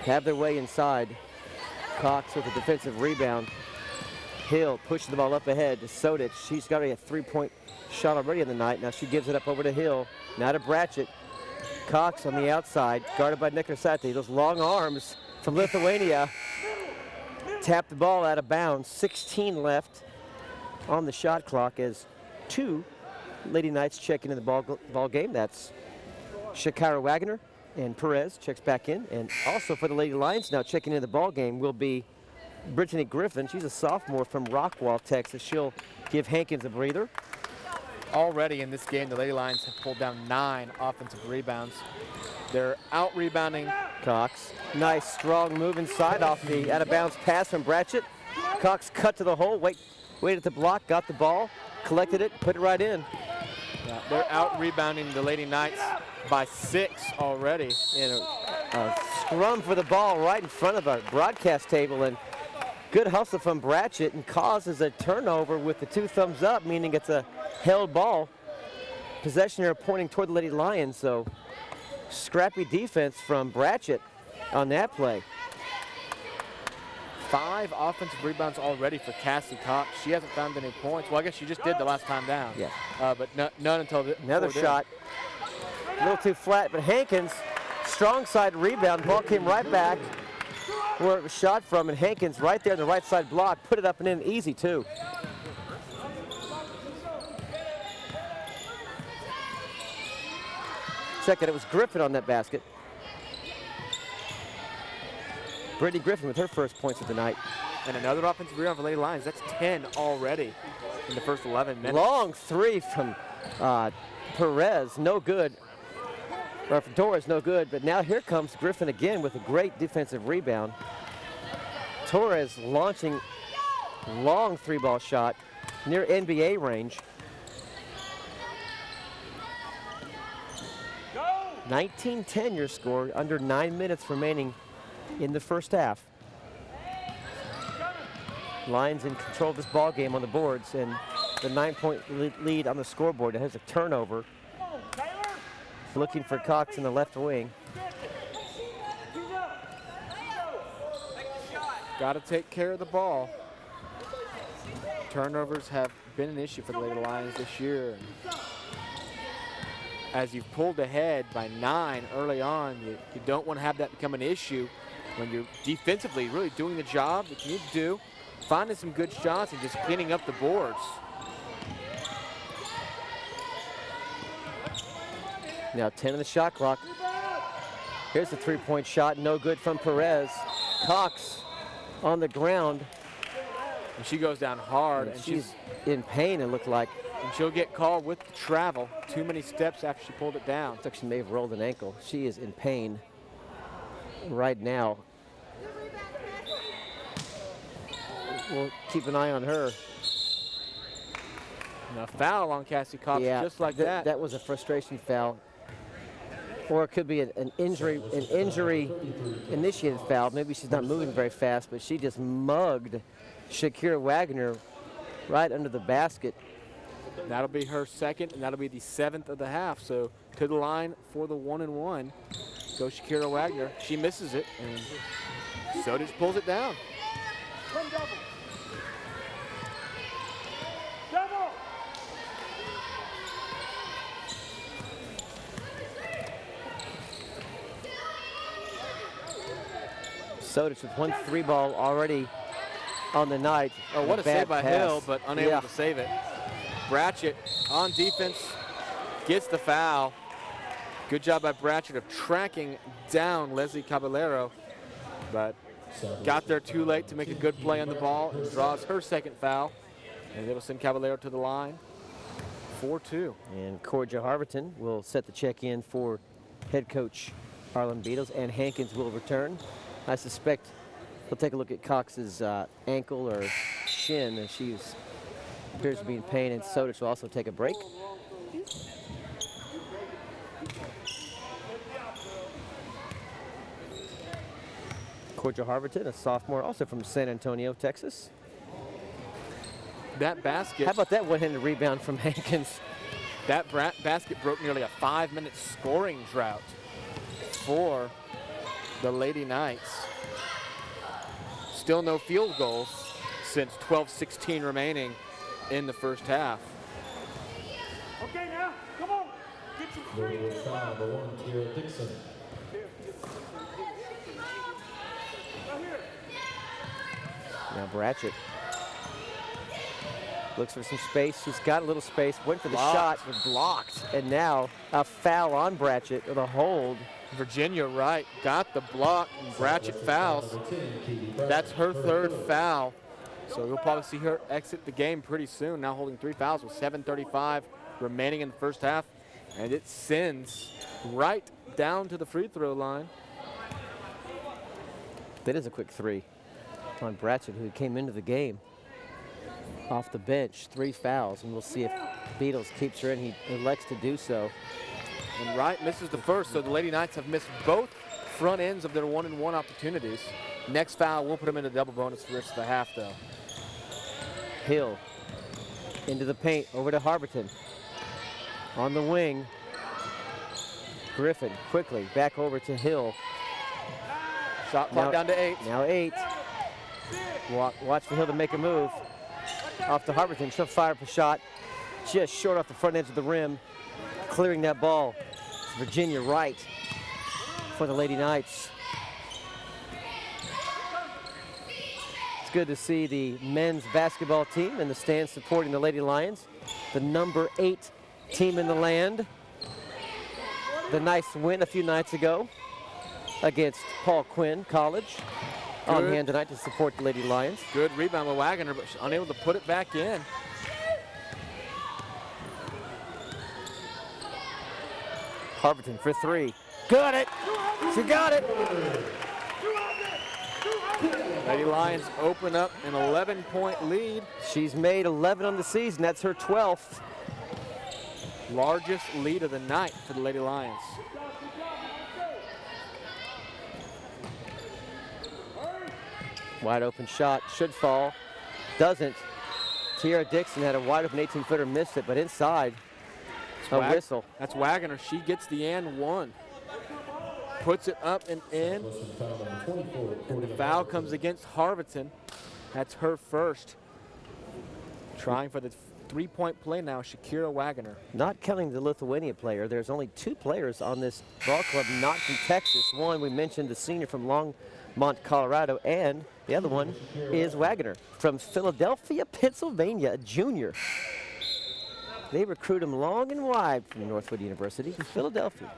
Have their way inside. Cox with a defensive rebound. Hill pushing the ball up ahead to Sodich. She's got a three-point shot already in the night. Now she gives it up over to Hill. Now to Bratchett. Cox on the outside, guarded by Nekrasate. Those long arms from Lithuania. Tap the ball out of bounds. 16 left on the shot clock as two Lady Knights check into the ball game. That's Shakira Wagner and Perez checks back in. And also for the Lady Lions now checking into the ball game will be Brittany Griffin. She's a sophomore from Rockwall, Texas. She'll give Hankins a breather. Already in this game, the Lady Lions have pulled down 9 offensive rebounds. They're out rebounding Cox. Nice strong move inside off the out of bounds pass from Bratchett. Cox cut to the hole, waited to block, got the ball, collected it, put it right in. Yeah, they're out rebounding the Lady Knights by 6 already. And a scrum for the ball right in front of our broadcast table, and good hustle from Bratchett and causes a turnover with the 2 thumbs up, meaning it's a held ball. Possession here pointing toward the Lady Lions, so scrappy defense from Bratchett on that play. 5 offensive rebounds already for Cassie Cox. She hasn't found any points. Well, I guess she just did the last time down. Yeah. But none until another shot. A little too flat, but Hankins, strong side rebound. Ball came right back where it was shot from, and Hankins right there in the right side block, put it up and in easy too. Check it, it was Griffin on that basket. Brittany Griffin with her first points of the night. And another offensive rebound for Lady Lions. That's 10 already in the first 11 minutes. Long three from Perez, no good. Or from Torres, no good. But now here comes Griffin again with a great defensive rebound. Torres launching long 3-ball shot near NBA range. 19-10 your score, under 9 minutes remaining in the first half. Lions in control of this ball game on the boards, and the 9-point lead on the scoreboard. It has a turnover. Looking for Cox in the left wing. Got to take care of the ball. Turnovers have been an issue for the Lady Lions this year. As you've pulled ahead by 9 early on, you don't want to have that become an issue when you're defensively really doing the job that you need to do, finding some good shots and just cleaning up the boards. Now 10 on the shot clock. Here's the three-point shot, no good from Perez. Cox on the ground. And she goes down hard, and she's in pain, it looked like. And she'll get called with the travel. Too many steps after she pulled it down. Looks like she may have rolled an ankle. She is in pain right now. We'll keep an eye on her. And a foul on Cassie Cox, yeah, just like that. That was a frustration foul. Or it could be an injury initiated foul. Maybe she's not moving very fast, but she just mugged Shakira Wagner right under the basket. That'll be her second, and that'll be the 7th of the half. So to the line for the 1-and-1 goes Shakira Wagner. She misses it, and Sodich pulls it down. Sodich with 1 3 ball already on the night. Oh, what a save by pass. Hill, but unable to save it. Bratchett on defense gets the foul. Good job by Bratchett of tracking down Leslie Caballero, but got there too late to make a good play on the ball and draws her second foul. And it'll send Caballero to the line. 4-2. And Corja Harverton will set the check in for head coach Arlen Beatles, and Hankins will return. I suspect he'll take a look at Cox's ankle or shin, as she appears to be in pain, and Sodich will also take a break. Corja Harverton, a sophomore, also from San Antonio, Texas. That basket. How about that one-handed rebound from Hankins? That basket broke nearly a 5-minute scoring drought for the Lady Knights. Still no field goals since 12:16 remaining in the first half. Okay, now, come on. Get your Northwood foul, number 1, Tierra Dixon. Now Bratchett looks for some space. She's got a little space, went for the shot, was blocked. And now a foul on Bratchett with a hold. Virginia Wright got the block, and Bratchett fouls. That's her third foul. So we'll probably see her exit the game pretty soon, now holding 3 fouls with 7:35 remaining in the first half. And it sends right down to the free throw line. That is a quick 3 on Bratchett, who came into the game off the bench. 3 fouls, and we'll see if Beatles keeps her in. He elects to do so. And Wright misses the first, so the Lady Knights have missed both front ends of their 1-and-1 opportunities. Next foul will put them into double bonus for the rest of the half, though. Hill into the paint, over to Harverton. On the wing, Griffin quickly back over to Hill. Shot clock down to 8. Now 8. Watch for Hill to make a move. Off to Harverton, she'll fire up a shot. Just short off the front edge of the rim, clearing that ball. It's Virginia Wright for the Lady Knights. It's good to see the men's basketball team in the stands supporting the Lady Lions, the number 8 team in the land. The nice win a few nights ago against Paul Quinn College. On hand tonight to support the Lady Lions. Good rebound by Wagner, but she's unable to put it back in. Harverton for 3. Got it! She got it! Lady Lions open up an 11-point lead. She's made 11 on the season. That's her 12th. Largest lead of the night for the Lady Lions. Wide open shot, should fall, doesn't. Tiara Dixon had a wide open 18-footer, missed it, but inside, a whistle. That's Wagner. She gets the and one. Puts it up and in. And the foul comes against Harvardton. That's her first. Trying for the three-point play now, Shakira Wagner. Not counting the Lithuania player, there's only 2 players on this ball club not from Texas. One, we mentioned the senior from Longmont, Colorado, and the other one is Wagner from Philadelphia, Pennsylvania, a junior. They recruit him long and wide from Northwood University, Philadelphia.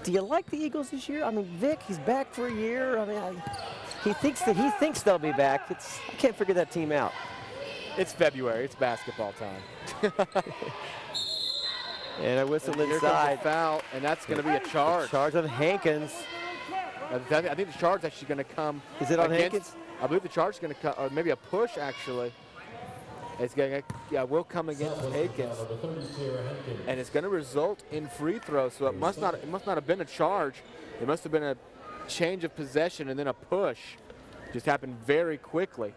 Do you like the Eagles this year? I mean, Vic, he's back for a year. I mean, he thinks they'll be back. I can't figure that team out. It's February. It's basketball time. And a whistle and inside. Here comes a foul, and that's going to be a charge. A charge on Hankins. I think the charge is actually going to come. Is it on Hankins? I believe the charge is going to come, or maybe a push actually. It's going to, will come against Hankins, and it's going to result in free throws. So it must not have been a charge. It must have been a change of possession and then a push. Just happened very quickly.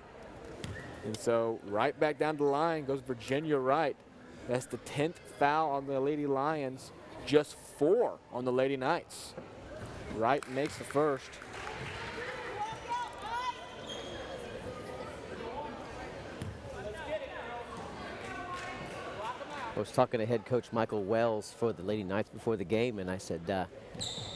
And so right back down the line goes Virginia Wright. That's the 10th foul on the Lady Lions, just 4 on the Lady Knights. Wright makes the first. I was talking to head coach Michael Wells for the Lady Knights before the game, and I said,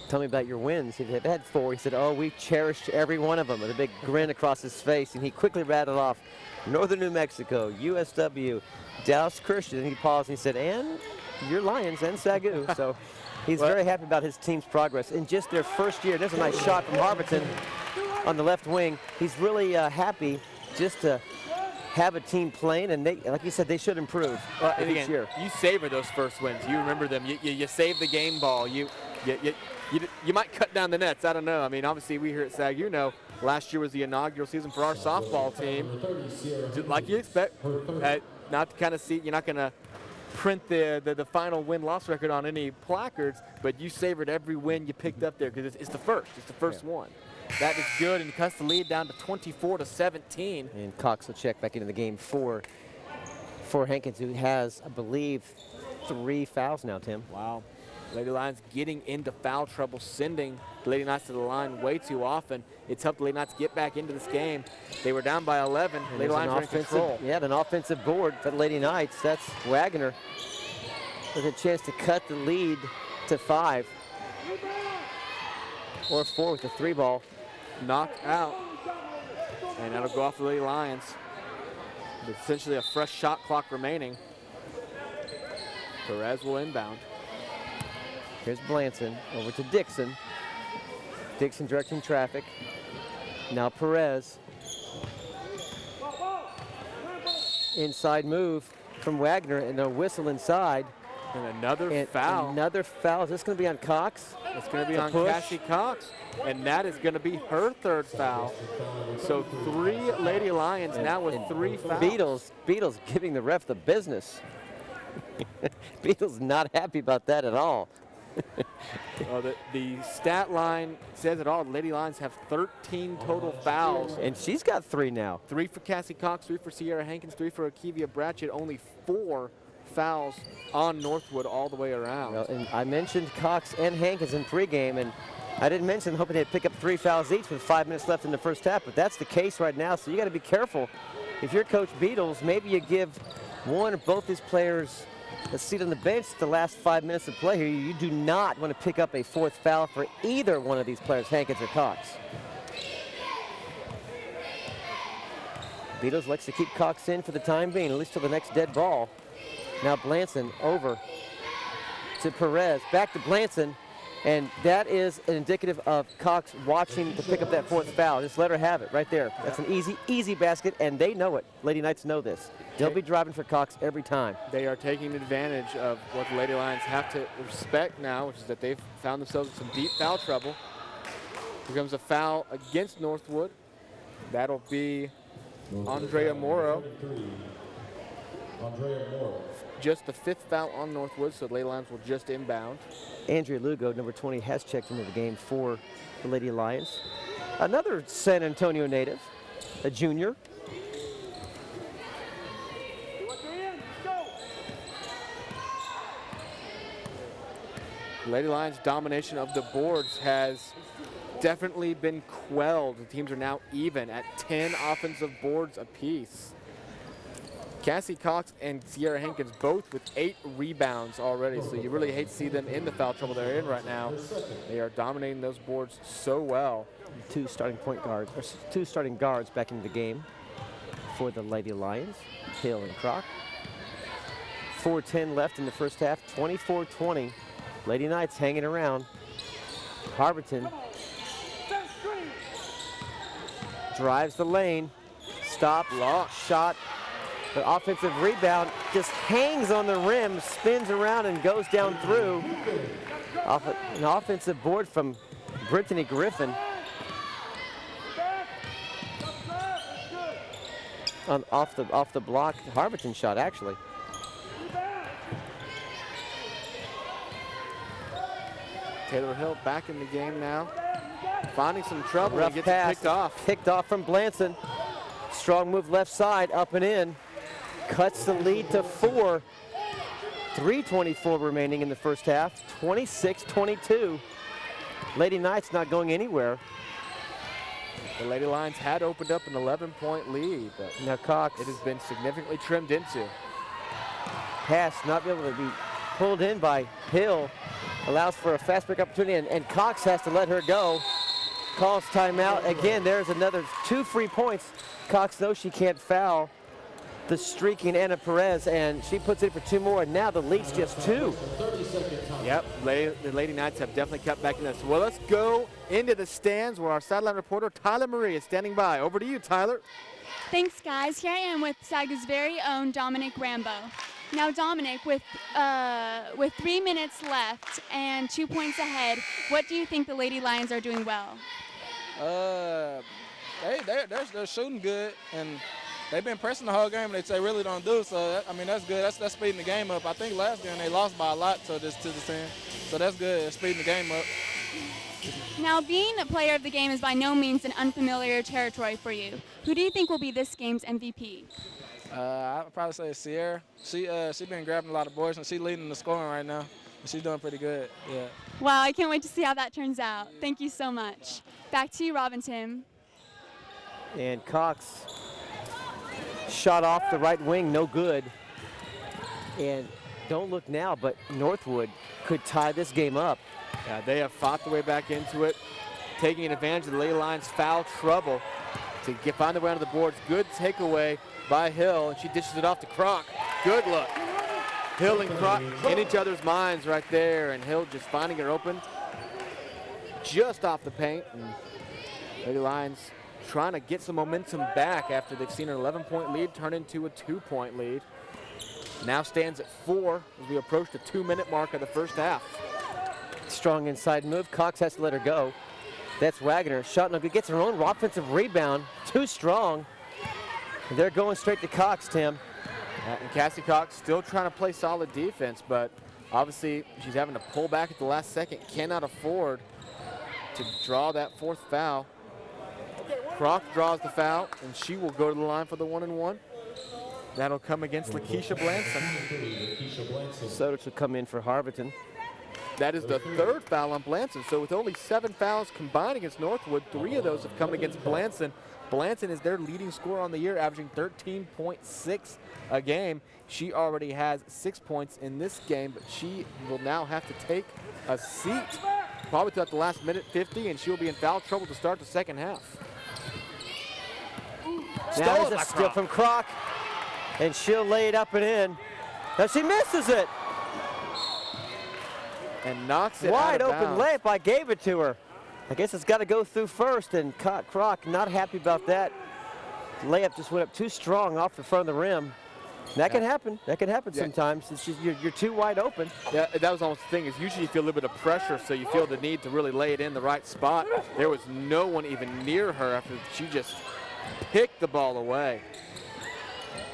tell me about your wins. He had 4. He said, oh, we cherished every one of them, with a big grin across his face. And he quickly rattled off Northern New Mexico, USW, Dallas Christian. And he paused and he said, and your Lions and SAGU. So he's very happy about his team's progress in just their first year. There's a nice shot from Harvardton on the left wing. He's really happy just to have a team playing, and they, like you said, they should improve each year. You savor those first wins. You remember them. You save the game ball. You might cut down the nets. I don't know. I mean, obviously we here at SAGU know last year was the inaugural season for our softball team. Like you expect, not to kind of see, you're not going to print the final win-loss record on any placards, but you savored every win you picked up there because it's the first. It's the first one. That is good, and cuts the lead down to 24-17. And Cox will check back into the game for Hankins, who has, I believe, 3 fouls now, Tim. Wow. Lady Lions getting into foul trouble, sending the Lady Knights to the line way too often. It's helped the Lady Knights get back into this game. They were down by 11. Lady Lions are in control. Yeah, an offensive board for the Lady Knights. That's Wagner with a chance to cut the lead to 5 or 4 with the 3 ball. Knocked out, and that'll go off the Lady Lions. With essentially a fresh shot clock remaining. Perez will inbound. Here's Blanson over to Dixon. Dixon directing traffic. Now Perez. Inside move from Wagner, and a whistle inside. And another foul. Another foul. Is this going to be on Cox? It's going to be on Cassie Cox, and that is going to be her 3rd foul. So 3 Lady Lions now with 3 fouls. Beatles giving the ref the business. Beatles not happy about that at all. The stat line says it all. Lady Lions have 13 total fouls. And she's got 3 now. 3 for Cassie Cox, 3 for Sierra Hankins, 3 for Akivia Bratchett, only 4 fouls on Northwood all the way around. Well, and I mentioned Cox and Hankins in pregame, and I didn't mention hoping they'd pick up 3 fouls each with 5 minutes left in the first half, but that's the case right now, so you got to be careful. If you're Coach Beatles, maybe you give one or both these players a seat on the bench the last 5 minutes of play here. You do not want to pick up a 4th foul for either one of these players, Hankins or Cox. Beatles likes to keep Cox in for the time being, at least till the next dead ball. Now Blanson over to Perez, back to Blanson, and that is indicative of Cox watching to pick up that 4th foul. Just let her have it right there. That's an easy basket, and they know it. Lady Knights know this. They'll be driving for Cox every time. They are taking advantage of what the Lady Lions have to respect now, which is that they've found themselves in some deep foul trouble. Here comes a foul against Northwood. That'll be Andrea Morrow. Andrea Moore. Just the 5th foul on Northwood, so the Lady Lions will just inbound. Andrea Lugo, number 20, has checked into the game for the Lady Lions. Another San Antonio native, a junior. Lady Lions' domination of the boards has definitely been quelled. The teams are now even at 10 offensive boards apiece. Cassie Cox and Sierra Hankins both with 8 rebounds already, so you really hate to see them in the foul trouble they're in right now. They are dominating those boards so well. Two starting guards back into the game for the Lady Lions, Hill and Kroc. 4:10 left in the first half, 24-20. Lady Knights hanging around. Harberton drives the lane, stop, shot. The offensive rebound just hangs on the rim, spins around and goes down through. An offensive board from Brittany Griffin. Off the block, Harberton shot actually. Taylor Hill back in the game now, finding some trouble and gets pass, picked off. Picked off from Blanson. Strong move left side, up and in. Cuts the lead to 4. 3:24 remaining in the first half, 26-22. Lady Knights not going anywhere. The Lady Lions had opened up an 11-point lead, but now Cox, it has been significantly trimmed into. Pass not be able to be pulled in by Hill. Allows for a fast break opportunity, and Cox has to let her go. Calls timeout. Again, there's another 2 free points. Cox knows she can't foul the streaking Anna Perez, and she puts it for 2 more, and now the lead's just 2. Yep, the Lady Knights have definitely kept back in this. Well, let's go into the stands where our sideline reporter, Tyler Marie, is standing by. Over to you, Tyler. Thanks, guys. Here I am with SAGU's very own Dominic Rambo. Now, Dominic, with 3 minutes left and 2 points ahead, what do you think the Lady Lions are doing well? They're shooting good, and they've been pressing the whole game, and they really don't do so. I mean, that's good. That's speeding the game up. I think last game they lost by a lot to the team, so that's good. It's speeding the game up. Now, being a player of the game is by no means an unfamiliar territory for you. Who do you think will be this game's MVP? I'd probably say Sierra. She been grabbing a lot of boards, and she's leading the scoring right now. And she's doing pretty good. Yeah. Wow, I can't wait to see how that turns out. Thank you so much. Back to you, Rob and Tim. And Cox shot off the right wing, no good. And don't look now, but Northwood could tie this game up. Yeah, they have fought their way back into it, taking advantage of the Lady Lions' foul trouble to find their way onto the boards. Good takeaway by Hill, and she dishes it off to Kroc. Good look. Hill and Kroc in each other's minds right there, and Hill just finding her open just off the paint. And Lady Lions trying to get some momentum back after they've seen an 11-point lead turn into a 2-point lead. Now stands at 4 as we approach the 2-minute mark of the first half. Strong inside move. Cox has to let her go. That's Wagner. Shot no good. Gets her own offensive rebound. Too strong. And they're going straight to Cox, Tim. And Cassie Cox still trying to play solid defense, but obviously she's having to pull back at the last second. Cannot afford to draw that 4th foul. Kroc draws the foul, and she will go to the line for the 1-and-1. That'll come against Lakeisha Blanson. Sodich will come in for Harberton. That is the 3rd foul on Blanson. So with only 7 fouls combined against Northwood, 3 of those have come against Blanson. Blanson is their leading scorer on the year, averaging 13.6 a game. She already has 6 points in this game, but she will now have to take a seat probably throughout the last minute 50, and she'll be in foul trouble to start the second half. Now there's a steal from Kroc, and she'll lay it up and in. Now she misses it. And knocks it wide out of open bounds. layup. I gave it to her. I guess it's got to go through first, and Kroc not happy about that. Layup just went up too strong off the front of the rim. That can happen. That can happen sometimes. It's just you're too wide open. Yeah, that was almost the thing. Is usually you feel a little bit of pressure, so you feel the need to really lay it in the right spot. There was no one even near her after she just picked the ball away.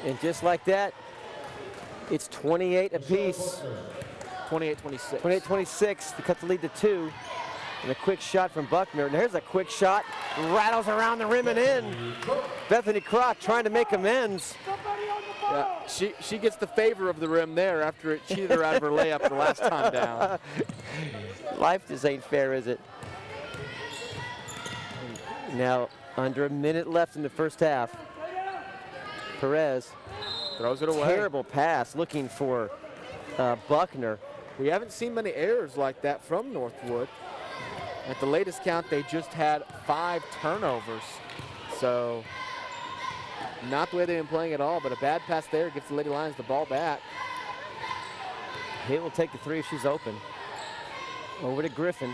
And just like that, It's 28 apiece. 28-26. 28-26 to cut the lead to 2. And a quick shot from Buckner. And here's a quick shot. Rattles around the rim and in. Bethany Kroc trying to make amends. Yeah, she gets the favor of the rim there after it cheated her out of her layup the last time down. Life just ain't fair, is it? Now, under a minute left in the first half. Perez throws it away. Terrible pass looking for Buckner. We haven't seen many errors like that from Northwood. At the latest count, they just had 5 turnovers. So, not the way they've been playing at all, but a bad pass there gives the Lady Lions the ball back. Hill will take the 3 if she's open. Over to Griffin.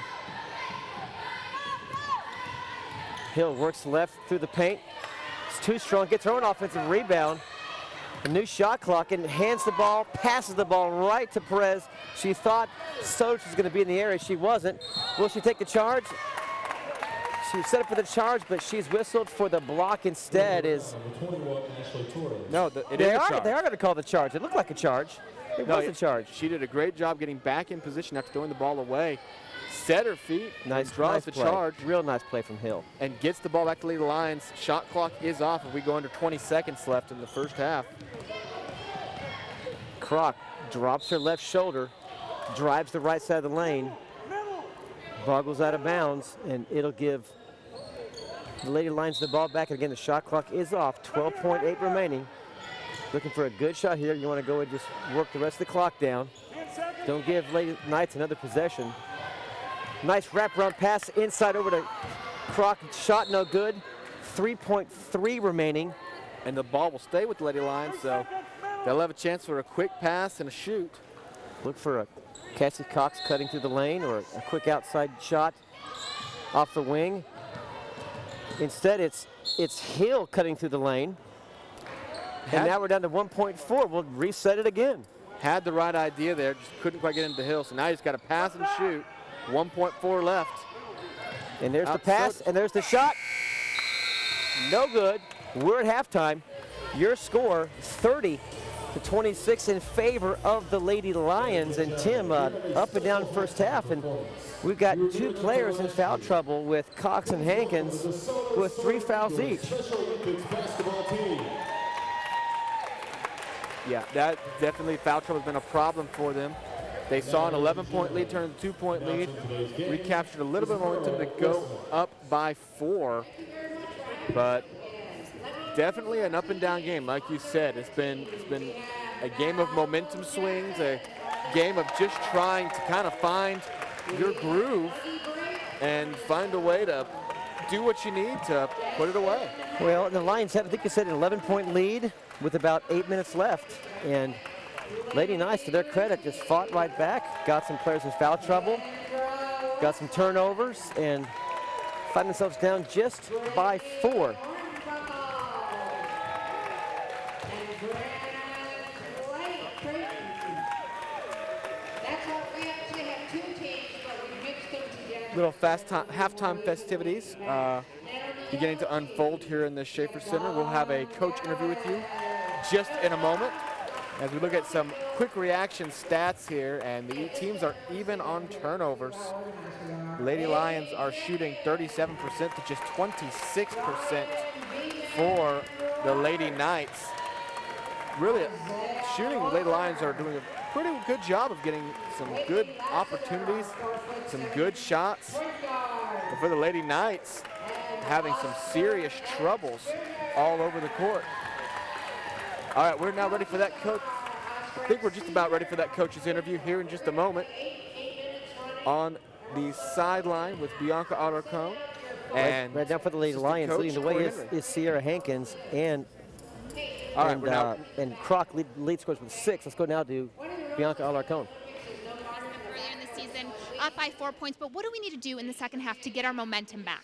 Hill works left through the paint. It's too strong, gets her own offensive rebound. A new shot clock and hands the ball, passes the ball right to Perez. She thought Soch was going to be in the area. She wasn't. Will she take the charge? She set up for the charge, but she's whistled for the block instead. No, they are going to call the charge. It looked like a charge. It was a charge. She did a great job getting back in position after throwing the ball away. Set her feet, nice, draws the charge. Real nice play from Hill. And gets the ball back to Lady Lions. Shot clock is off and we go under 20 seconds left in the first half. Kroc drops her left shoulder, drives the right side of the lane, boggles out of bounds, and it'll give the Lady Lions the ball back. Again, the shot clock is off, 12.8 remaining. Looking for a good shot here. You want to go and just work the rest of the clock down. Don't give Lady Knights another possession. Nice wraparound pass inside over to Kroc. Shot no good. 3.3 remaining. And the ball will stay with the Lady Lions, so they'll have a chance for a quick pass and a shoot. Look for a Cassie Cox cutting through the lane or a quick outside shot off the wing. Instead, it's Hill cutting through the lane. And now we're down to 1.4. We'll reset it again. Had the right idea there, just couldn't quite get into Hill. So now he's got to pass and shoot. 1.4 left. And there's the pass, and there's the shot. No good. We're at halftime. Your score, 30-26 in favor of the Lady Lions. And Tim, up and down first half. And we've got 2 players in foul trouble with Cox and Hankins with 3 fouls each. Yeah, that definitely foul trouble has been a problem for them. They saw an 11-point lead turn into a 2-point lead, recaptured a little bit of momentum to go up by 4. But definitely an up and down game, like you said. It's been a game of momentum swings, a game of just trying to kind of find your groove and find a way to do what you need to put it away. Well, the Lions have, I think you said, an 11-point lead with about 8 minutes left. And Lady Knights, to their credit, just fought right back, got some players in foul trouble, got some turnovers, and find themselves down just by 4. Little halftime festivities beginning to unfold here in the Schaefer Center. We'll have a coach interview with you just in a moment as we look at some quick reaction stats here, and the teams are even on turnovers. Lady Lions are shooting 37% to just 26% for the Lady Knights. Really, shooting the Lady Lions are doing a pretty good job of getting some good opportunities, some good shots. But for the Lady Knights, having some serious troubles all over the court. All right, we're now ready for that coach. I think we're just about ready for that coach's interview here in just a moment. On the sideline with Bianca Alarcon. And right now for the Lady Lions, leading the way is Sierra Hankins and Kroc lead scores with 6. Let's go now to Bianca Alarcon. Earlier in the season, up by 4 points, but what do we need to do in the second half to get our momentum back?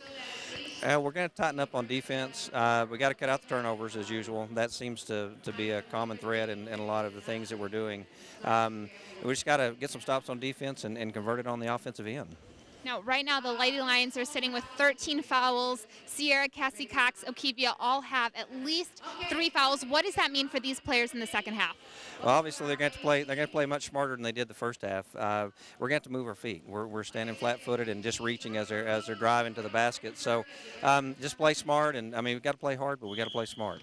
We're going to tighten up on defense. We got to cut out the turnovers as usual. That seems to be a common thread in a lot of the things that we're doing. We just got to get some stops on defense and convert it on the offensive end. Now, right now, the Lady Lions are sitting with 13 fouls. Sierra, Cassie Cox, Okivia all have at least 3 fouls. What does that mean for these players in the second half? Well, obviously they're going to play. They're going to play much smarter than they did the first half. We're going to have to move our feet. We're standing flat-footed and just reaching as they're driving to the basket. So just play smart. And I mean, we've got to play hard, but we got to play smart.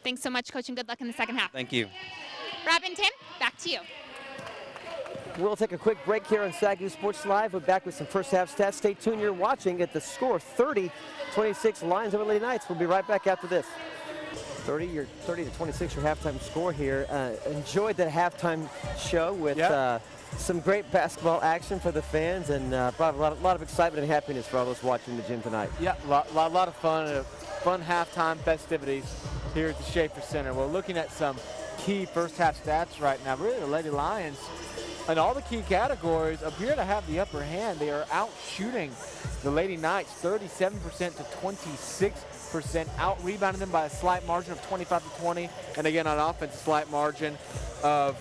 Thanks so much, Coach, and good luck in the second half. Thank you. Robin, Tim, back to you. We'll take a quick break here on SAGU Sports Live. We're back with some first half stats. Stay tuned. You're watching at the score 30-26 Lions over Lady Knights. We'll be right back after this. 30 to 26 your halftime score here. Enjoyed that halftime show with some great basketball action for the fans and brought a lot of excitement and happiness for all those watching the gym tonight. Yeah, a lot of fun halftime festivities here at the Schaefer Center. We're looking at some key first half stats right now. Really, the Lady Lions in all the key categories appear to have the upper hand. They are out shooting the Lady Knights 37% to 26%, out rebounding them by a slight margin of 25-20, and again on offense a slight margin of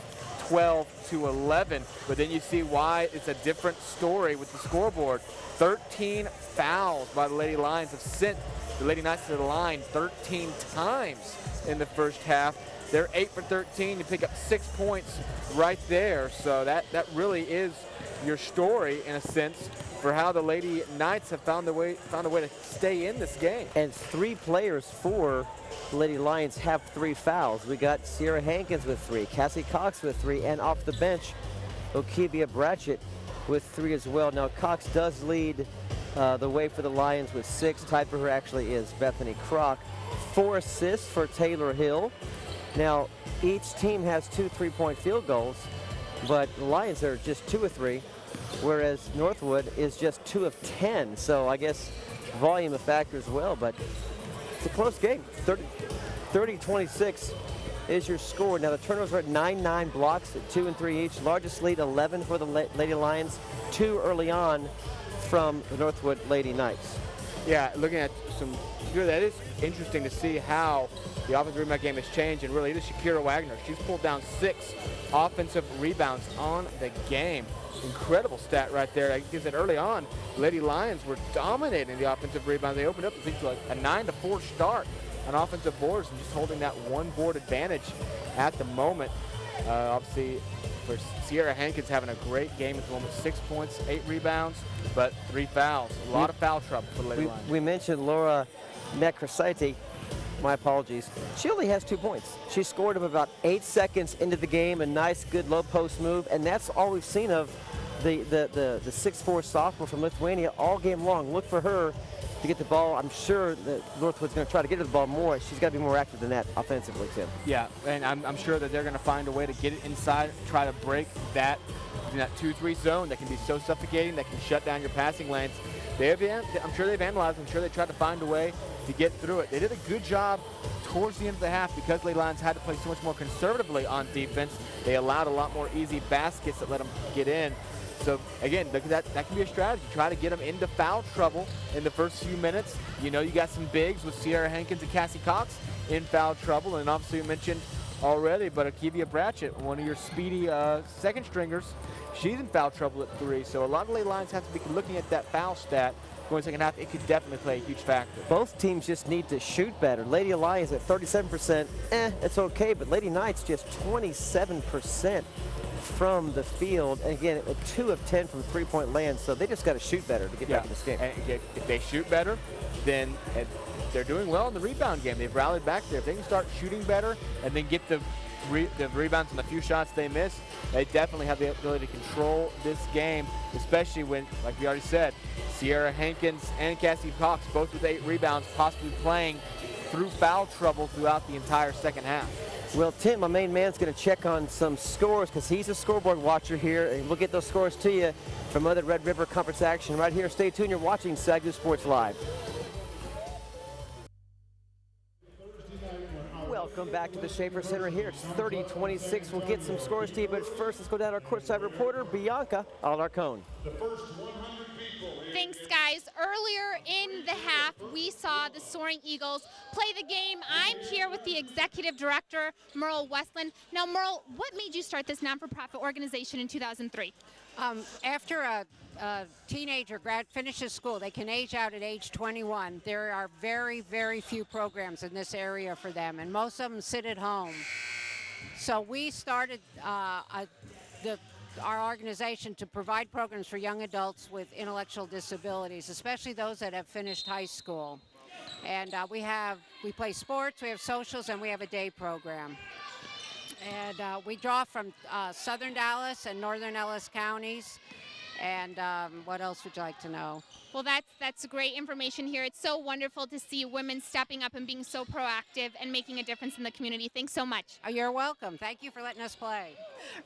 12-11. But then you see why it's a different story with the scoreboard. 13 fouls by the Lady Lions have sent the Lady Knights to the line 13 times in the first half. They're 8 for 13 to pick up 6 points right there. So that really is your story in a sense for how the Lady Knights have found a way to stay in this game. And 3 players for the Lady Lions have 3 fouls. We got Sierra Hankins with 3, Cassie Cox with 3, and off the bench, Okivia Bratchett with 3 as well. Now Cox does lead the way for the Lions with 6. Tied for her actually is Bethany Kroc. 4 assists for Taylor Hill. Now, each team has 2 3-point field goals, but the Lions are just 2 of 3, whereas Northwood is just 2 of 10. So I guess volume a factor as well, but it's a close game. 30-26 is your score. Now the turnovers are at 9 blocks at 2 and 3 each. Largest lead 11 for the Lady Lions, 2 early on from the Northwood Lady Knights. Yeah, looking at some here, that is interesting to see how the offensive rebound game has changed, and really it is Shakira Wagner. She's pulled down 6 offensive rebounds on the game. Incredible stat right there. I guess that early on, Lady Lions were dominating the offensive rebound. They opened up to like a 9-4 start on offensive boards and just holding that 1 board advantage at the moment. Obviously, for Sierra Hankins having a great game at the moment, 6 points, 8 rebounds, but 3 fouls. A lot of foul trouble for the Lady Lions. We mentioned Laura Necrosite. My apologies. She only has 2 points. She scored of about 8 seconds into the game, a nice, good low post move, and that's all we've seen of the 6'4" sophomore from Lithuania all game long. Look for her to get the ball. I'm sure that Northwood's going to try to get her the ball more. She's got to be more active than that offensively, Tim. Yeah, and I'm sure that they're going to find a way to get it inside, try to break that 2-3 zone that can be so suffocating, that can shut down your passing lanes. I'm sure they've analyzed. I'm sure they tried to find a way to get through it. They did a good job towards the end of the half because Lady Lions had to play so much more conservatively on defense. They allowed a lot more easy baskets that let them get in. So again, look at that can be a strategy. Try to get them into foul trouble in the first few minutes. You know, you got some bigs with Sierra Hankins and Cassie Cox in foul trouble, and obviously you mentioned already, but Okivia Bratchett, one of your speedy second stringers, she's in foul trouble at 3. So a lot of Lady Lions have to be looking at that foul stat going second half. It could definitely play a huge factor. Both teams just need to shoot better. Lady Lions at 37%, it's okay, but Lady Knights just 27% from the field. And again, 2 of 10 from 3-point land, so they just got to shoot better to get back in this game. And if they shoot better, then they're doing well in the rebound game. They've rallied back there. If they can start shooting better and then get the rebounds and the few shots they miss, they definitely have the ability to control this game, especially when, like we already said, Sierra Hankins and Cassie Cox both with 8 rebounds, possibly playing through foul trouble throughout the entire second half. Well, Tim, my main man's going to check on some scores because he's a scoreboard watcher here, and we'll get those scores to you from other Red River Conference action right here. Stay tuned. You're watching SAGU Sports Live. Welcome back to the Schaefer Center here. It's 30-26. We'll get some scores to you, but first, let's go down to our courtside reporter, Bianca Alarcon. Thanks, guys. Earlier in the half, we saw the Soaring Eagles play the game. I'm here with the executive director, Merle Westland. Now, Merle, what made you start this non-for-profit organization in 2003? After a teenager finishes school, they can age out at age 21. There are very, very few programs in this area for them, and most of them sit at home. So we started our organization to provide programs for young adults with intellectual disabilities, especially those that have finished high school. And we play sports, we have socials, and we have a day program. And we draw from southern Dallas and northern Ellis counties. And what else would you like to know? Well, that's great information here. It's so wonderful to see women stepping up and being so proactive and making a difference in the community. Thanks so much. Oh, you're welcome. Thank you for letting us play.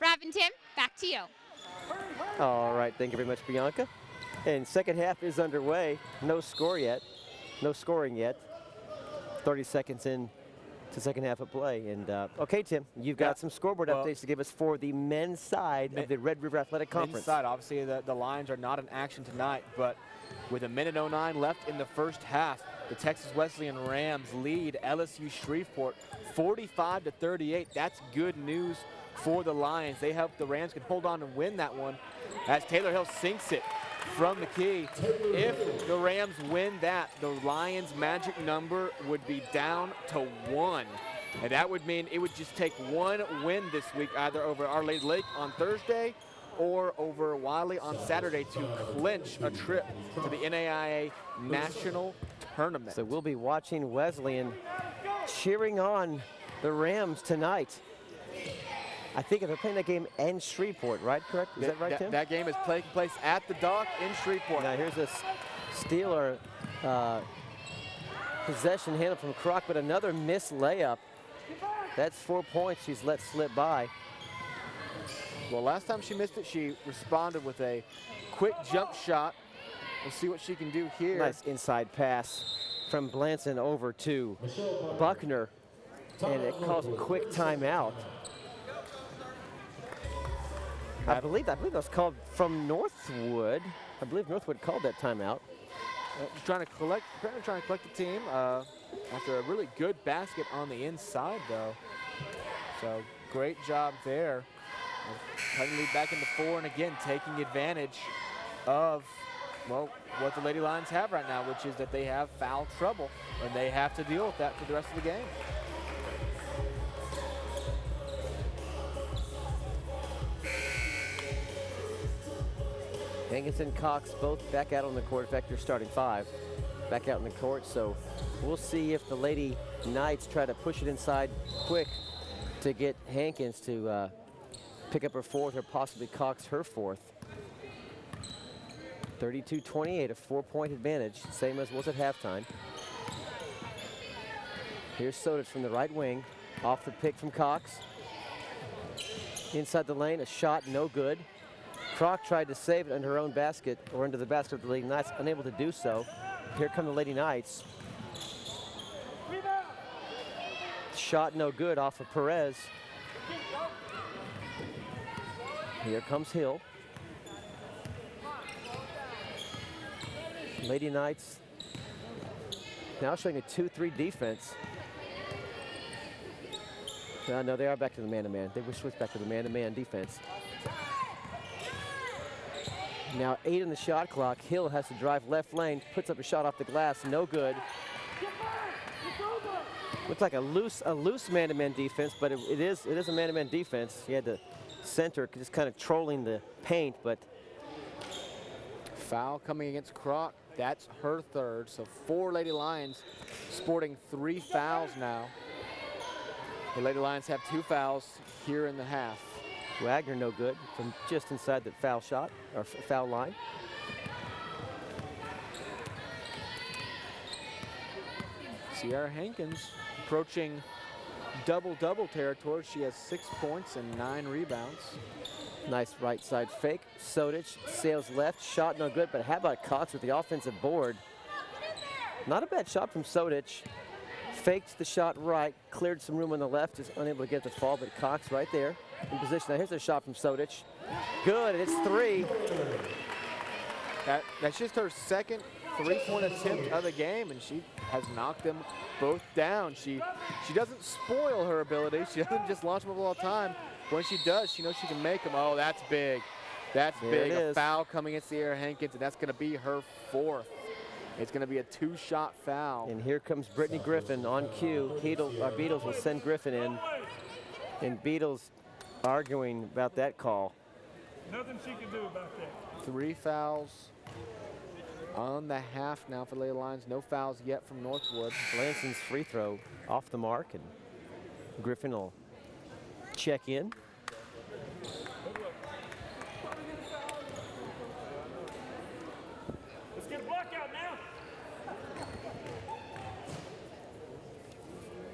Rav and Tim, back to you. All right, thank you very much, Bianca. And second half is underway. No scoring yet. 30 seconds in to second half of play. And okay, Tim, you've got some scoreboard updates to give us for the men's side of the Red River Athletic Conference. Men's side, obviously the Lions are not in action tonight, but with 1:09 left in the first half, the Texas Wesleyan Rams lead LSU Shreveport 45-38. That's good news for the Lions. They hope the Rams can hold on and win that one as Taylor Hill sinks it from the key. If the Rams win that, the Lions' magic number would be down to 1. And that would mean it would just take one win this week, either over Our Lady Lake on Thursday or over Wiley on Saturday, to clinch a trip to the NAIA National Tournament. So we'll be watching Wesleyan cheering on the Rams tonight. I think if they're playing that game in Shreveport, right? Correct? Is that right, Tim? That game is taking place at the dock in Shreveport. Now here's a Steeler possession handle from Kroc, but another missed layup. That's 4 points she's let slip by. Well, last time she missed it, she responded with a quick jump shot. We'll see what she can do here. Nice inside pass from Blanson over to Buckner, and it calls a quick timeout. I believe that was called from Northwood. I believe Northwood called that timeout. Just apparently trying to collect the team after a really good basket on the inside, though. So great job there. Cutting lead back into 4, and again, taking advantage of, well, what the Lady Lions have right now, which is that they have foul trouble, and they have to deal with that for the rest of the game. Hankins and Cox both back out on the court. In fact, they're starting 5 back out in the court. So we'll see if the Lady Knights try to push it inside quick to get Hankins to pick up her 4th, or possibly Cox her 4th. 32-28, a 4-point advantage, same as was at halftime. Here's Sodich from the right wing, off the pick from Cox. Inside the lane, a shot, no good. Kroc tried to save it under her own basket, or into the basket of the Lady Knights, unable to do so. Here come the Lady Knights. Shot no good off of Perez. Here comes Hill. Lady Knights now showing a 2-3 defense. No, they are back to the man-to-man. They will switch back to the man-to-man defense. Now 8 in the shot clock. Hill has to drive left lane, puts up a shot off the glass, no good. Looks like a loose man-to-man defense, but it is a man-to-man defense. He had the center just kind of trolling the paint, but foul coming against Kroc. That's her 3rd. So 4 Lady Lions sporting 3 fouls now. The Lady Lions have 2 fouls here in the half. Wagner no good from just inside the foul shot, or foul line. Sierra Hankins approaching double-double territory. She has 6 points and 9 rebounds. Nice right side fake. Sodich sails left, shot no good, but how about Cox with the offensive board? Not a bad shot from Sodich. Faked the shot right, cleared some room on the left, just unable to get the fall, but Cox right there in position. Now here's a shot from Sodich. Good, it's 3. That's just her 2nd 3-point attempt of the game, and she has knocked them both down. She doesn't spoil her ability. She doesn't just launch them all the time. When she does, she knows she can make them. Oh, that's big. That's There big. it A is. foul coming against Sierra Hankins, and that's going to be her 4th. It's going to be a 2-shot foul. And here comes Brittany Griffin on cue. Beatles will send Griffin in. And Beatles arguing about that call. Nothing she can do about that. 3 fouls on the half now for Lady Lions. No fouls yet from Northwood. Lanson's free throw off the mark, and Griffin will check in. Let's get a block out now.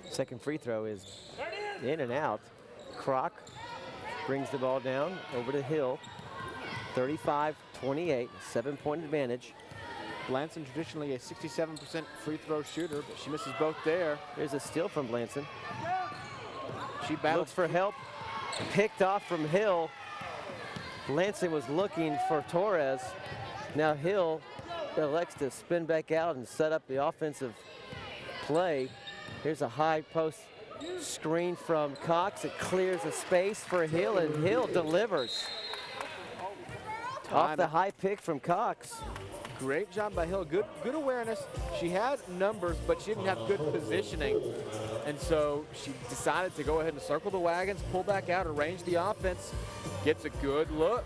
Second free throw is in and out. Kroc brings the ball down over to Hill. 35-28, 7-point advantage. Blanson traditionally a 67% free throw shooter, but she misses both there. There's a steal from Blanson. She battles Looks for help. Picked off from Hill. Blanson was looking for Torres. Now Hill elects to spin back out and set up the offensive play. Here's a high post screen from Cox. It clears a space for Hill, and Hill delivers. Off the high pick from Cox. Great job by Hill. Good awareness. She had numbers, but she didn't have good positioning. And so she decided to go ahead and circle the wagons, pull back out, arrange the offense, gets a good look.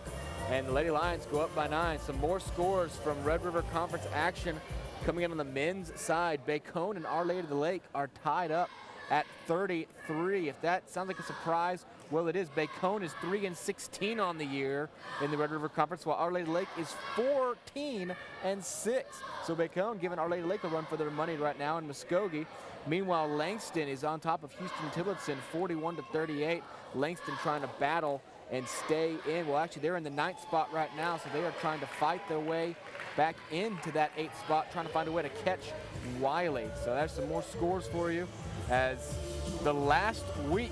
And the Lady Lions go up by 9. Some more scores from Red River Conference action coming in on the men's side. Bacone and Our Lady of the Lake are tied up at 33. If that sounds like a surprise, well, it is. Bacone is 3-16 on the year in the Red River Conference, while Our Lady of the Lake is 14-6. So Bacone giving Our Lady of the Lake a run for their money right now in Muskogee. Meanwhile, Langston is on top of Houston Tillotson, 41-38. Langston trying to battle and stay in. Well, actually, they're in the 9th spot right now, so they are trying to fight their way back into that 8th spot, trying to find a way to catch Wiley. So there's some more scores for you as the last week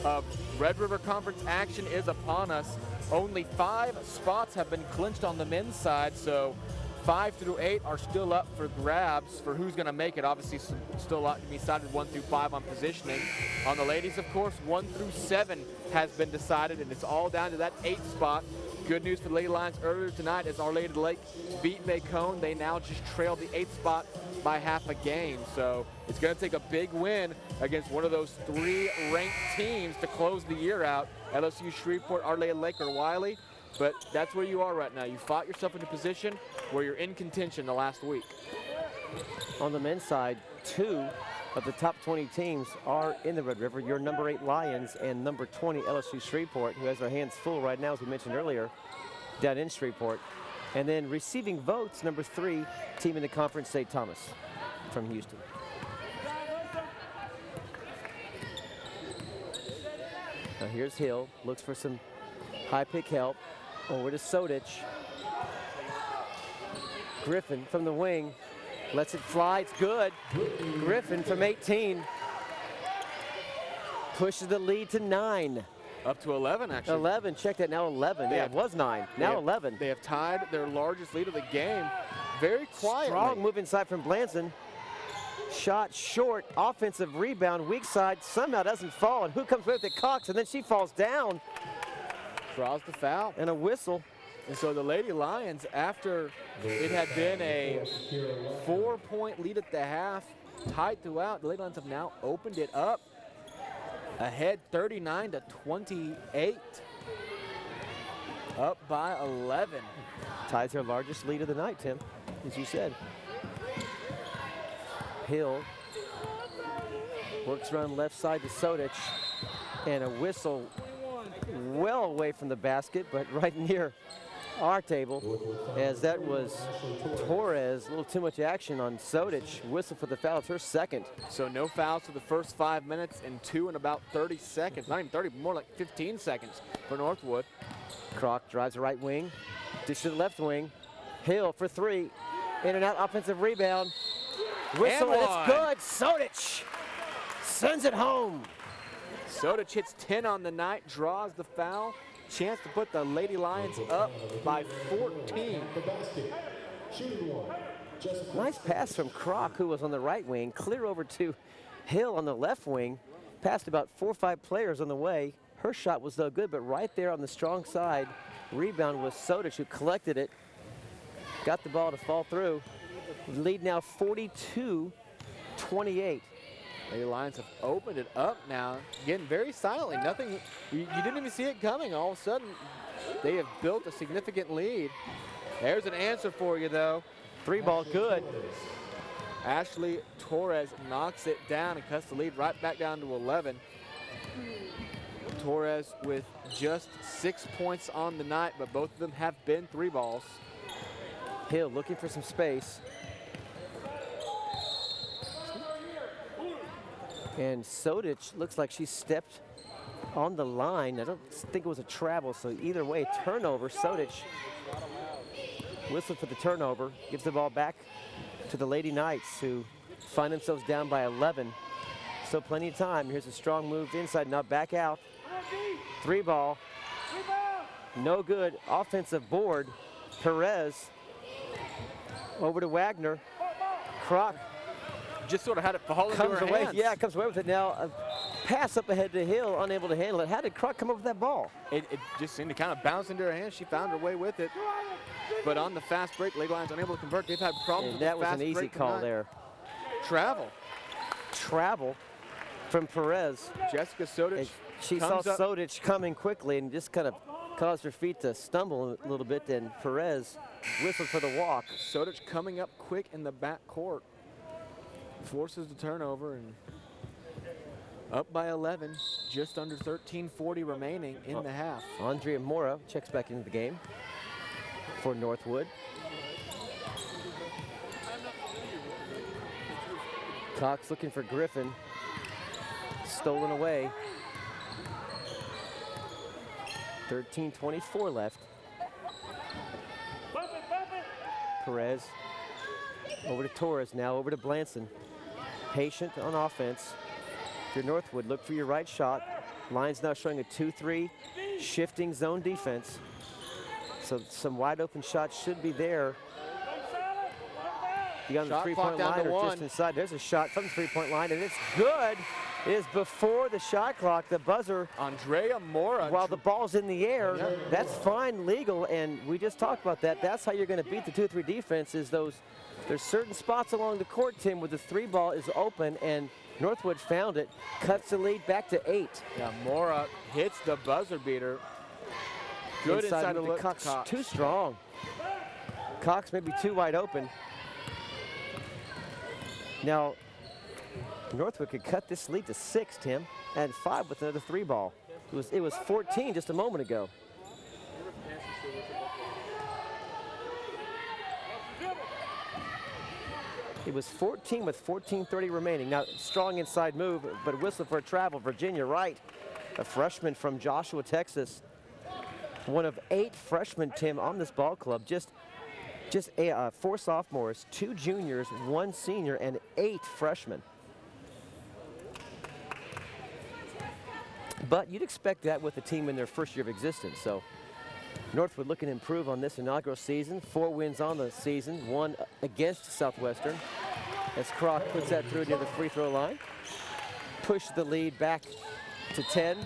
of Red River Conference action is upon us. Only 5 spots have been clinched on the men's side, so 5 through 8 are still up for grabs for who's going to make it. Obviously, still a lot to be decided 1 through 5 on positioning. On the ladies, of course, 1 through 7 has been decided, and it's all down to that 8th spot. Good news for the Lady Lions earlier tonight as Our Lady of the Lake beat Bacone. They now just trail the 8th spot by half a game. So it's going to take a big win against one of those 3 ranked teams to close the year out. LSU, Shreveport, Our Lady of the Lake, or Wiley. But that's where you are right now. You fought yourself into a position where you're in contention the last week. On the men's side, 2 of the top 20 teams are in the Red River. Your number 8 Lions and number 20 LSU Shreveport, who has their hands full right now, as we mentioned earlier, down in Shreveport. And then receiving votes, number 3 team in the conference, St. Thomas from Houston. Now here's Hill, looks for some high pick help. Over to Sodich. Griffin from the wing, lets it fly, it's good. Griffin from 18 pushes the lead to 9. Up to 11, actually. 11, check that, now 11. Yeah, it was 9, now 11. They have tied their largest lead of the game very quietly. Strong move inside from Blanson. Shot short, offensive rebound, weak side, somehow doesn't fall, and who comes with it? Cox, and then she falls down. Draws the foul. And a whistle. And so the Lady Lions, after it had been a 4-point lead at the half, tied throughout, the Lady Lions have now opened it up. Ahead 39-28. Up by 11. Ties their largest lead of the night, Tim, as you said. Hill works around left side to Sodich, and a whistle well away from the basket, but right near our table, as that was Torres. A little too much action on Sodich. Whistle for the foul. It's her second. So no fouls for the first 5 minutes and 2 in about 30 seconds. Not even 30, more like 15 seconds for Northwood. Kroc drives the right wing, dish to the left wing. Hill for 3. In and out offensive rebound. Whistle, and it's good. Sodich sends it home. Sodich hits 10 on the night, draws the foul. Chance to put the Lady Lions up by 14. Nice pass from Kroc, who was on the right wing. Clear over to Hill on the left wing. Passed about 4 or 5 players on the way. Her shot was no good, but right there on the strong side, rebound was Sodich, who collected it, got the ball to fall through. Lead now 42-28. The Lions have opened it up now, getting very silently. Nothing, you didn't even see it coming. All of a sudden, they have built a significant lead. There's an answer for you, though. Three ball good. Ashley Torres knocks it down and cuts the lead right back down to 11. Torres with just 6 points on the night, but both of them have been three balls. Hill looking for some space. And Sodich looks like she stepped on the line. I don't think it was a travel, so either way, turnover. Sodich whistled for the turnover, gives the ball back to the Lady Knights, who find themselves down by 11. Still plenty of time. Here's a strong move inside, now back out. Three ball. No good. Offensive board. Perez over to Wagner. Kroc just sort of had it fall into her away. hands. Yeah, comes away with it now. A pass up ahead to Hill, unable to handle it. How did Kroc come up with that ball? It just seemed to kind of bounce into her hands. She found her way with it. But on the fast break, Lady Lions unable to convert. They've had problems with that the fast was an easy break call tonight. there. Travel. Travel from Perez. Jessica Sodich. She saw Sodich coming quickly and just kind of caused her feet to stumble a little bit. Then Perez whistled for the walk. Sodich coming up quick in the back court. Forces the turnover and up by 11, just under 13:40 remaining in the half. Andrea Mora checks back into the game for Northwood. Cox looking for Griffin. Stolen away. 13:24 left. Perez over to Torres, now over to Blanson. Patient on offense. If you're Northwood, look for your right shot. Lions now showing a 2-3 shifting zone defense. So some wide open shots should be there. Beyond the three-point line or just inside. There's a shot from the three-point line, and it's good. It is before the shot clock, the buzzer. Andrea Mora. While the ball's in the air, that's fine, legal, and we just talked about that. That's how you're going to beat the 2-3 defense, is there's certain spots along the court, Tim, where the three ball is open, and Northwood found it, cuts the lead back to 8. Yeah, Mora hits the buzzer beater. Good inside the look. Cox. Too strong. Cox may be too wide open. Now, Northwood could cut this lead to 6, Tim, and 5 with another three ball. It was 14 just a moment ago. It was 14 with 14:30 remaining. Now, strong inside move, but whistle for a travel. Virginia Wright, a freshman from Joshua, Texas. One of 8 freshmen, Tim, on this ball club. Just 4 sophomores, 2 juniors, 1 senior, and 8 freshmen. But you'd expect that with a team in their first year of existence. So Northwood looking to improve on this inaugural season. 4 wins on the season, 1 against Southwestern. As Kroc puts that through near the free throw line. Push the lead back to 10.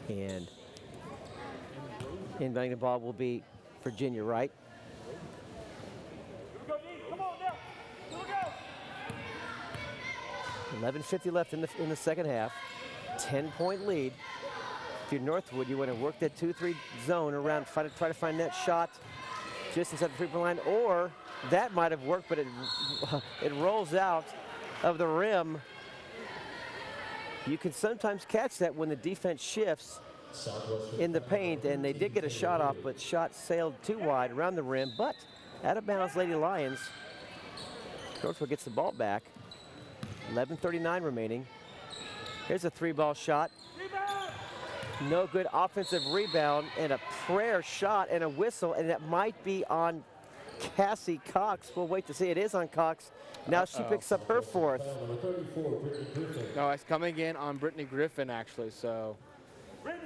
And inbounding the ball will be Virginia Wright. 11:50 left in the second half. 10-point lead. If you're Northwood, you want to work that 2-3 zone around, try to find that shot just inside the three-point line, or that might have worked, but it rolls out of the rim. You can sometimes catch that when the defense shifts in the paint, and they did get a shot off, but shot sailed too wide around the rim, but out of bounds, Lady Lions. Northwood gets the ball back. 11:39 remaining. Here's a 3-ball shot. No good. Offensive rebound and a prayer shot and a whistle, and it might be on Cassie Cox. We'll wait to see. It is on Cox. Now she picks up her 4th. No, it's coming in on Brittany Griffin, actually, so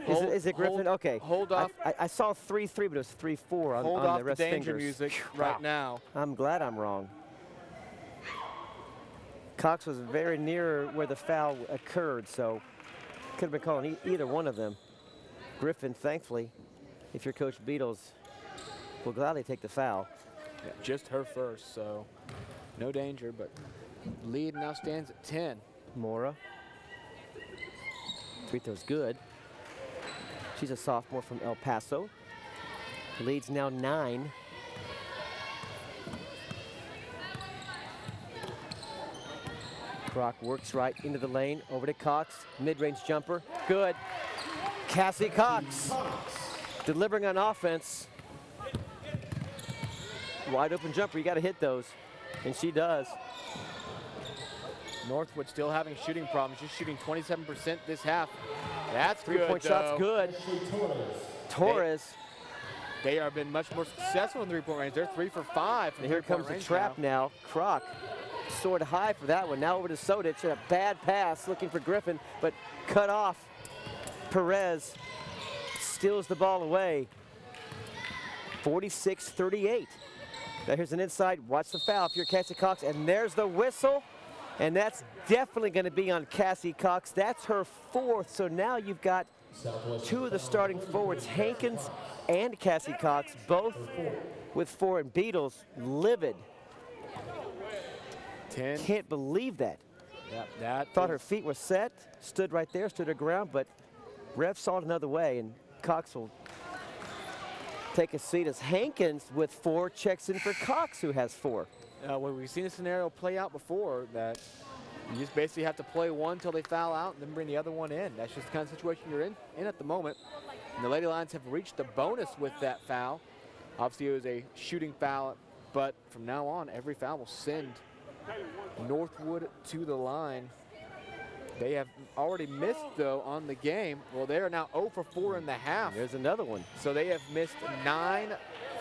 Is it Griffin? Okay. Hold off. I saw 3-3, but it was 3-4 Hold on off the rest danger fingers. music right now. I'm glad I'm wrong. Cox was very near where the foul occurred, so could have been calling either one of them. Griffin, thankfully, if you're Coach Beatles, will gladly take the foul. Yeah, just her first, so no danger, but lead now stands at 10. Mora. Free throw's good. She's a sophomore from El Paso. Lead's now 9. Brock works right into the lane, over to Cox. Mid-range jumper, good. Cassie Cox delivering on offense. Wide open jumper, you gotta hit those, and she does. Northwood still having shooting problems, just shooting 27% this half. That's good, Three-point shot's good. Torres. They have been much more successful in three-point range. They're 3 for 5. And here comes the trap now. Kroc soared high for that one. Now over to Sodic, and a bad pass looking for Griffin, but cut off. Perez steals the ball away. 46-38. Now here's an inside. Watch the foul if you're Cassie Cox, and there's the whistle. And that's definitely going to be on Cassie Cox. That's her 4th. So now you've got 2 of the starting forwards, Hankins and Cassie Cox, both with 4, and Beatles livid. 10. Can't believe that. Yep, that thought her feet were set, stood right there, stood her ground, but ref saw it another way, and Cox will take a seat as Hankins with 4 checks in for Cox, who has 4. Well, we've seen a scenario play out before that you just basically have to play one until they foul out and then bring the other one in. That's just the kind of situation you're in at the moment. And the Lady Lions have reached the bonus with that foul. Obviously, it was a shooting foul, but from now on, every foul will send Northwood to the line. They have already missed, though, on the game. Well, they are now 0 for 4 in the half. There's another one. So they have missed 9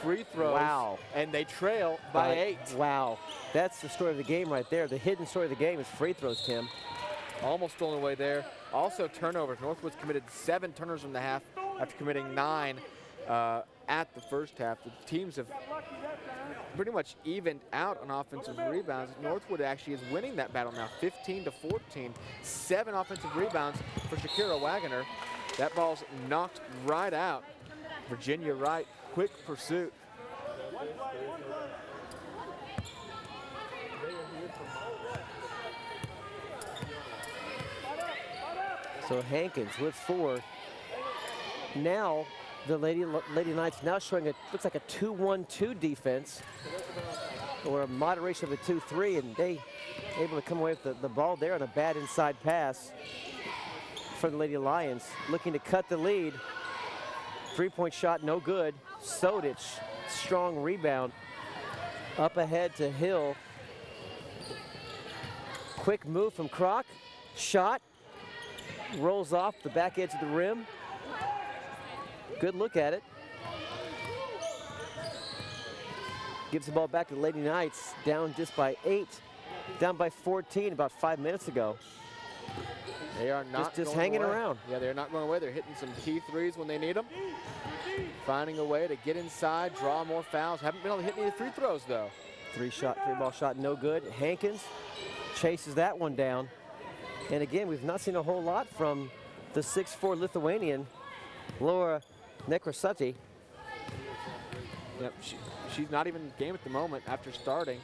free throws. Wow. And they trail by 8. Wow. That's the story of the game right there. The hidden story of the game is free throws, Tim. Almost stolen away there. Also turnovers. Northwood's committed 7 turnovers in the half after committing 9 at the first half. The teams have pretty much evened out on offensive rebounds. Northwood actually is winning that battle now, 15-14. 7 offensive rebounds for Shakira Wagoner. That ball's knocked right out. Virginia Wright, quick pursuit. So Hankins with 4. Now the Lady Knights now showing looks like a 2-1-2 defense, or a moderation of a 2-3, and they able to come away with the ball there on a bad inside pass for the Lady Lions, looking to cut the lead. 3-point shot, no good. Sodic, strong rebound. Up ahead to Hill. Quick move from Kroc. Shot. Rolls off the back edge of the rim. Good look at it. Gives the ball back to the Lady Knights, down just by 8. Down by 14 about 5 minutes ago. They are not just hanging away. around. Yeah, they're not going away. They're hitting some key threes when they need them. Finding a way to get inside, draw more fouls. Haven't been able to hit any free throws, though. 3-ball shot, no good. Hankins chases that one down. And again, we've not seen a whole lot from the 6'4" Lithuanian, Laura Nekrasati. Yep, she's not even in the game at the moment after starting.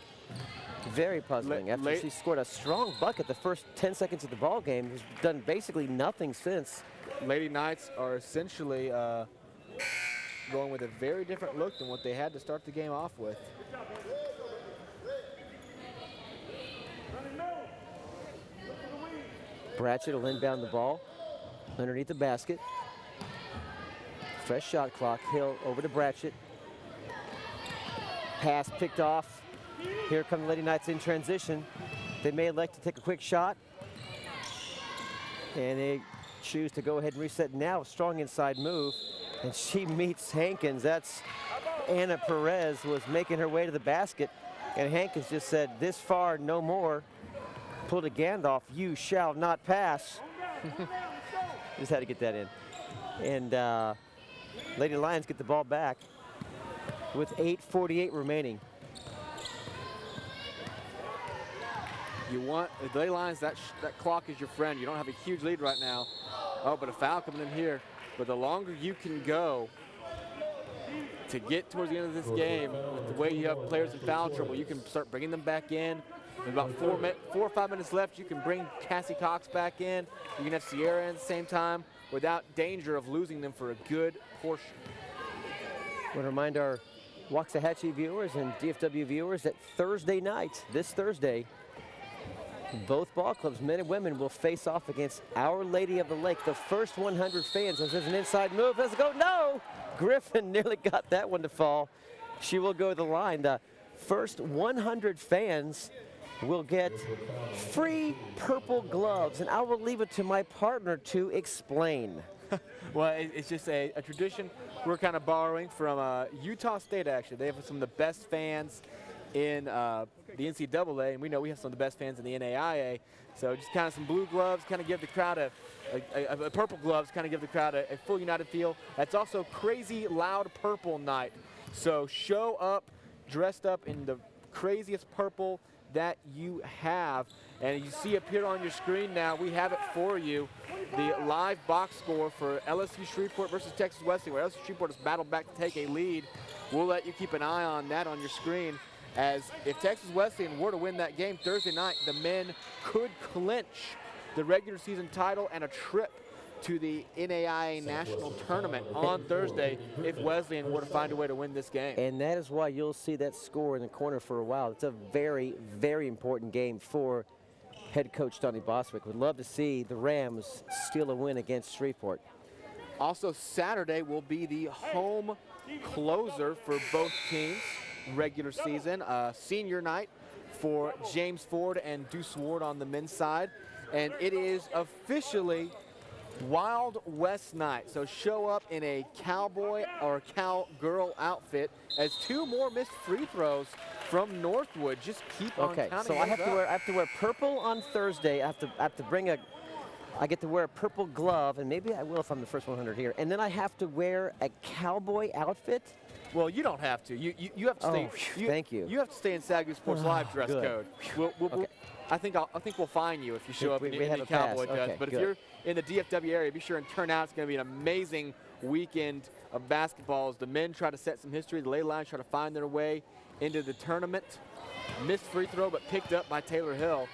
Very puzzling. After she scored a strong bucket the first 10 seconds of the ball game, has done basically nothing since. Lady Knights are essentially going with a very different look than what they had to start the game off with. Bratchett will inbound the ball underneath the basket. Fresh shot clock. Hill over to Bratchett. Pass picked off. Here come the Lady Knights in transition. They may elect to take a quick shot. And they choose to go ahead and reset now. Strong inside move. And she meets Hankins. That's Anna Perez, was making her way to the basket. And Hankins just said, this far, no more. Pulled a Gandalf, you shall not pass. Just had to get that in. And Lady Lions get the ball back with 8:48 remaining. You want the Lady Lions, that clock is your friend. You don't have a huge lead right now. Oh, but a foul coming in here. But the longer you can go to get towards the end of this game, with the way you have players in foul trouble, you can start bringing them back in. With about 4 or 5 minutes left, you can bring Cassie Cox back in. You can have Sierra in at the same time without danger of losing them for a good portion. I want to remind our Waxahachie viewers and DFW viewers that Thursday night, this Thursday, both ball clubs, men and women, will face off against Our Lady of the Lake. The first 100 fans, as there's an inside move, let's go, no! Griffin nearly got that one to fall. She will go to the line. The first 100 fans will get free purple gloves, and I will leave it to my partner to explain. Well, it's just a tradition we're kind of borrowing from Utah State, actually. They have some of the best fans in the NCAA, and we know we have some of the best fans in the NAIA. So just kind of some blue gloves, kind of give the crowd a purple gloves, kind of give the crowd a full United feel. That's also Crazy Loud Purple Night. So show up dressed up in the craziest purple that you have. And you see up here on your screen now, we have it for you, the live box score for LSU Shreveport versus Texas Wesleyan, where LSU Shreveport has battled back to take a lead. We'll let you keep an eye on that on your screen, as if Texas Wesleyan were to win that game Thursday night, the men could clinch the regular season title and a trip to the NAIA National Tournament on Thursday if Wesleyan were to find a way to win this game. And that is why you'll see that score in the corner for a while. It's a very, very important game for head coach Donnie Boswick. Would love to see the Rams steal a win against Shreveport. Also, Saturday will be the home closer for both teams, regular season. Senior night for James Ford and Deuce Ward on the men's side. And it is officially Wild West night. So show up in a cowboy or cowgirl outfit, as two more missed free throws from Northwood. Just keep on counting. Okay, so I have to wear purple on Thursday. I have to bring I get to wear a purple glove, and maybe I will if I'm the first 100 here. And then I have to wear a cowboy outfit. Well, you don't have to. You have to stay. Thank you. You have to stay in SAGU Sports Live dress code. I think we'll fine you if you show up in the cowboy dress. But if you're in the DFW area, be sure and turn out. It's going to be an amazing weekend of basketball as the men try to set some history. The Lady Lions try to find their way into the tournament. Missed free throw, but picked up by Taylor Hill.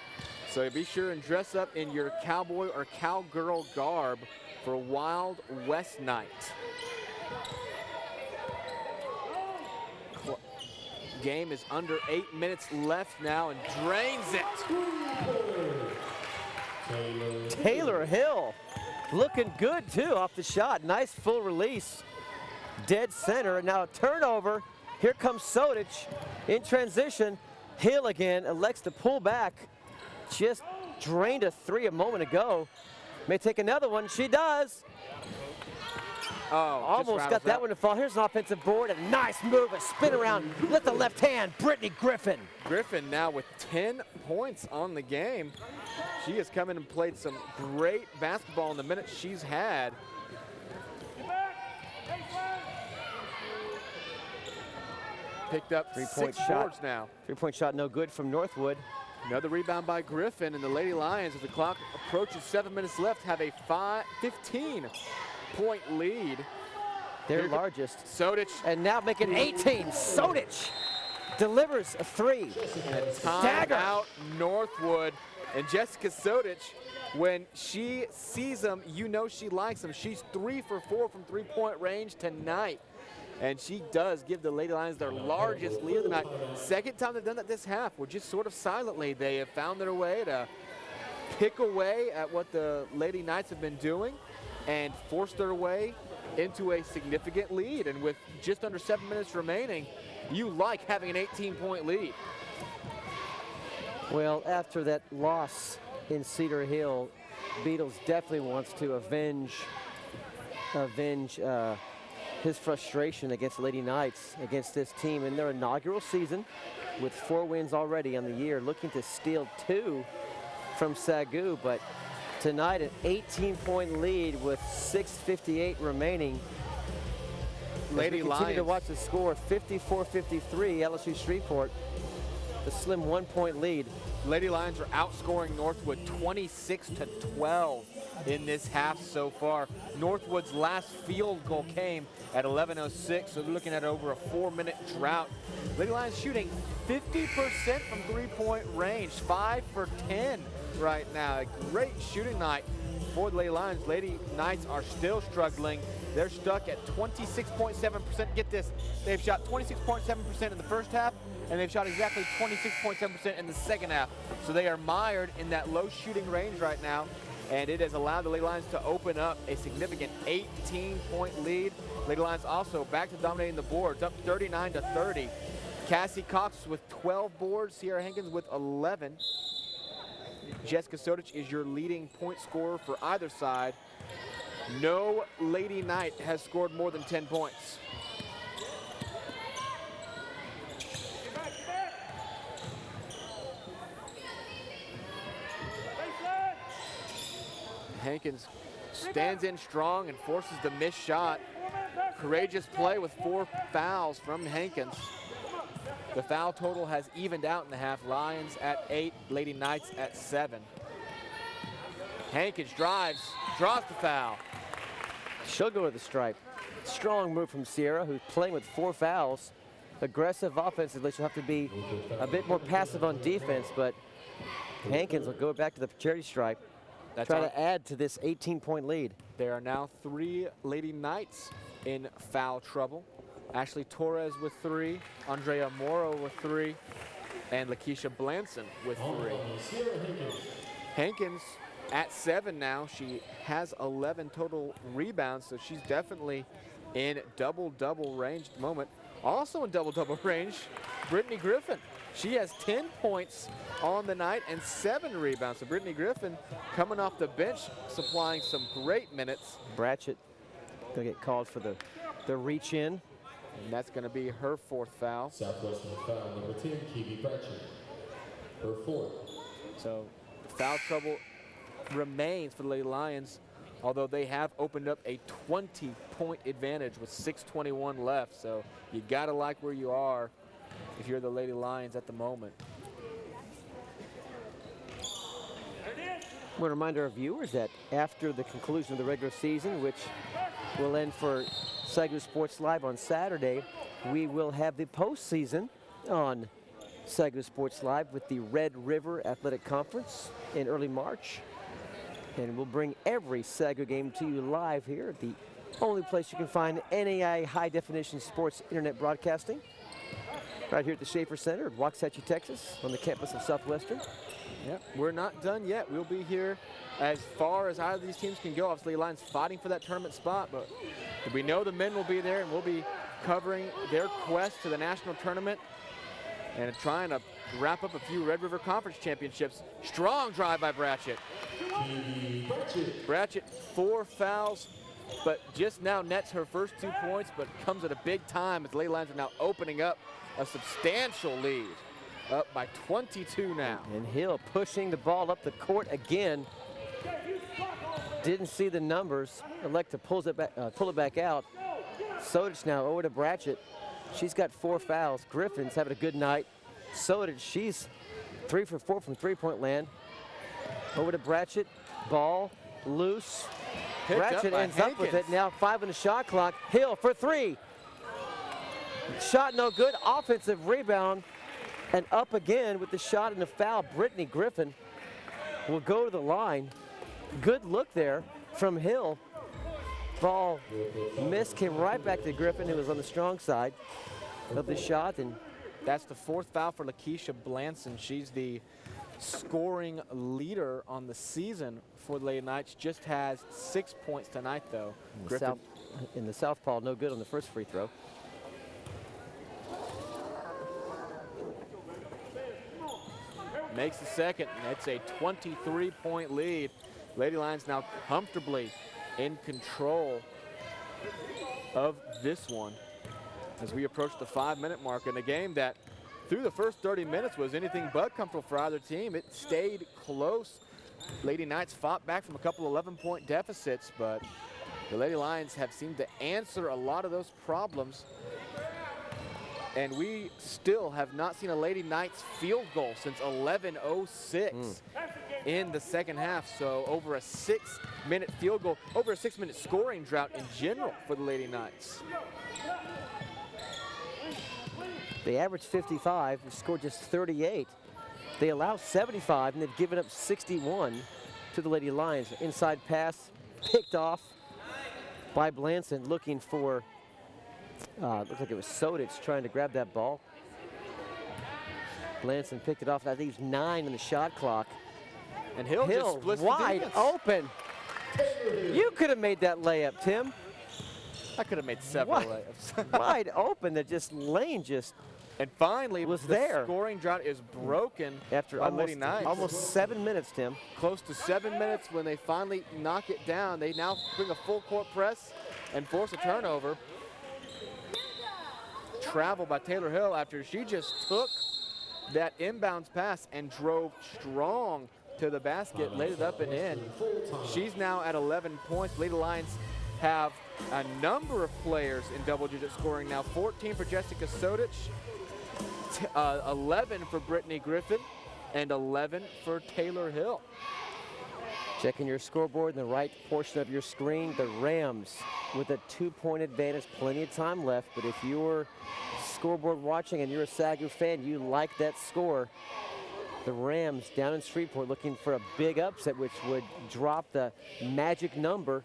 So be sure and dress up in your cowboy or cowgirl garb for Wild West night. Game is under 8 minutes left now and drains it. Taylor Hill looking good too off the shot. Nice full release. Dead center. Now a turnover. Here comes Sodich in transition. Hill again elects to pull back. Just drained a three a moment ago. May take another one. She does. Oh, almost got that one to fall. Here's an offensive board. A nice move, a spin around. Let the left hand, Brittany Griffin. Griffin now with 10 points on the game. She has come in and played some great basketball in the minutes she's had. Picked up 3-point shot now. 3-point shot no good from Northwood. Another rebound by Griffin, and the Lady Lions, as the clock approaches 7 minutes left, have a 15-point lead. Their largest. Sodich. And now making 18. Sodich delivers a three. Time out Northwood. And Jessica Sodich, when she sees them, you know she likes them. She's 3 for 4 from three-point range tonight. And she does give the Lady Lions their largest lead of the night. Second time they've done that this half. We're just sort of silently. They have found their way to pick away at what the Lady Knights have been doing and force their way into a significant lead. And with just under 7 minutes remaining, you like having an 18-point lead. Well, after that loss in Cedar Hill, Beatles definitely wants to avenge his frustration against Lady Knights, against this team in their inaugural season with 4 wins already on the year, looking to steal 2 from SAGU, but Tonight, an 18-point lead with 6:58 remaining. Lady Continue Lions to watch the score, 54-53, LSU Shreveport. The slim 1-point lead. Lady Lions are outscoring Northwood 26-12 in this half so far. Northwood's last field goal came at 11:06, so they're looking at over a 4-minute drought. Lady Lions shooting 50% from three-point range, 5 for 10 right now. A great shooting night for the Lady Lions. Lady Knights are still struggling. They're stuck at 26.7%. Get this, they've shot 26.7% in the first half, and they've shot exactly 26.7% in the second half. So they are mired in that low shooting range right now, and it has allowed the Lady Lions to open up a significant 18-point lead. Lady Lions also back to dominating the boards, up 39-30. Cassie Cox with 12 boards, Sierra Hankins with 11. Jessica Sodich is your leading point scorer for either side. No Lady Knight has scored more than 10 points. Hankins stands in strong and forces the missed shot. Courageous play with 4 fouls from Hankins. The foul total has evened out in the half. Lions at 8, Lady Knights at 7. Hankins drives, draws the foul. She'll go to the stripe. Strong move from Sierra, who's playing with 4 fouls. Aggressive offensively, she'll have to be a bit more passive on defense, but Hankins will go back to the charity stripe. Try to add to this 18-point lead. There are now 3 Lady Knights in foul trouble. Ashley Torres with 3, Andrea Moro with 3, and Lakeisha Blanson with 3. Hankins at 7 now. She has 11 total rebounds, so she's definitely in double-double range at the moment. Also in double-double range, Brittany Griffin. She has 10 points on the night and 7 rebounds. So Brittany Griffin coming off the bench, supplying some great minutes. Bratchett gonna get called for the reach in. And that's gonna be her 4th foul. Southwestern foul number 10, Kiwi Pratchett. Her 4th. So foul trouble remains for the Lady Lions, although they have opened up a 20-point advantage with 6:21 left. So you gotta like where you are if you're the Lady Lions at the moment. I want to remind our viewers that after the conclusion of the regular season, which will end for SAGU Sports Live on Saturday, we will have the postseason on SAGU Sports Live with the Red River Athletic Conference in early March. And we'll bring every SAGU game to you live here at the only place you can find NAI high-definition sports internet broadcasting, right here at the Schaefer Center in Waxahachie, Texas, on the campus of Southwestern. Yep, we're not done yet. We'll be here as far as either of these teams can go. Obviously, Lions fighting for that tournament spot, but we know the men will be there, and we'll be covering their quest to the national tournament and trying to wrap up a few Red River Conference championships. Strong drive by Bratchett. Bratchett, 4 fouls, but just now nets her first 2 points, but comes at a big time as the Lady Lions are now opening up a substantial lead. Up by 22 now. And Hill pushing the ball up the court again. Didn't see the numbers. Electa pull it back out. Sodich now over to Bratchett. She's got 4 fouls. Griffin's having a good night. Sodich, she's 3 for 4 from three-point land. Over to Bratchett. Ball loose. Bratchett ends up with it. Now 5 on the shot clock. Hill for 3. Shot no good. Offensive rebound. And up again with the shot and the foul. Brittany Griffin will go to the line. Good look there from Hill. Ball missed, came right back to Griffin, who was on the strong side of the shot. And that's the 4th foul for Lakeisha Blanson. She's the scoring leader on the season for the Lady Knights. Just has 6 points tonight, though. In the southpaw, no good on the first free throw. Makes the second. That's a 23-point lead. Lady Lions now comfortably in control of this one as we approach the 5-minute mark in a game that through the first 30 minutes was anything but comfortable for either team. It stayed close Lady Knights fought back from a couple 11-point deficits, but the Lady Lions have seemed to answer a lot of those problems. And we still have not seen a Lady Knights field goal since 11:06 in the second half. So over a 6-minute field goal, over a 6-minute scoring drought in general for the Lady Knights. They averaged 55, they scored just 38. They allow 75, and they've given up 61 to the Lady Lions. Inside pass picked off by Blanson, looking for, looked like it was Sodich trying to grab that ball. Blanson picked it off. That leaves 9 in the shot clock. And Hill just splits wide the defense. open. You could have made that layup, Tim. I could have made several layups. Wide open, that just lane just. And finally, was the there. Scoring drought is broken after by Lady Knights. almost 7 minutes, Tim. Close to 7 minutes. When they finally knock it down, they now bring a full court press and force a turnover. Travel by Taylor Hill after she just took that inbounds pass and drove strong to the basket, laid it up and in. She's now at 11 points. Lady Lions have a number of players in double-digit scoring now. 14 for Jessica Sodich, 11 for Brittany Griffin, and 11 for Taylor Hill. Checking your scoreboard in the right portion of your screen. The Rams with a 2-point advantage, plenty of time left, but if you're scoreboard watching and you're a SAGU fan, you like that score. The Rams down in Shreveport looking for a big upset, which would drop the magic number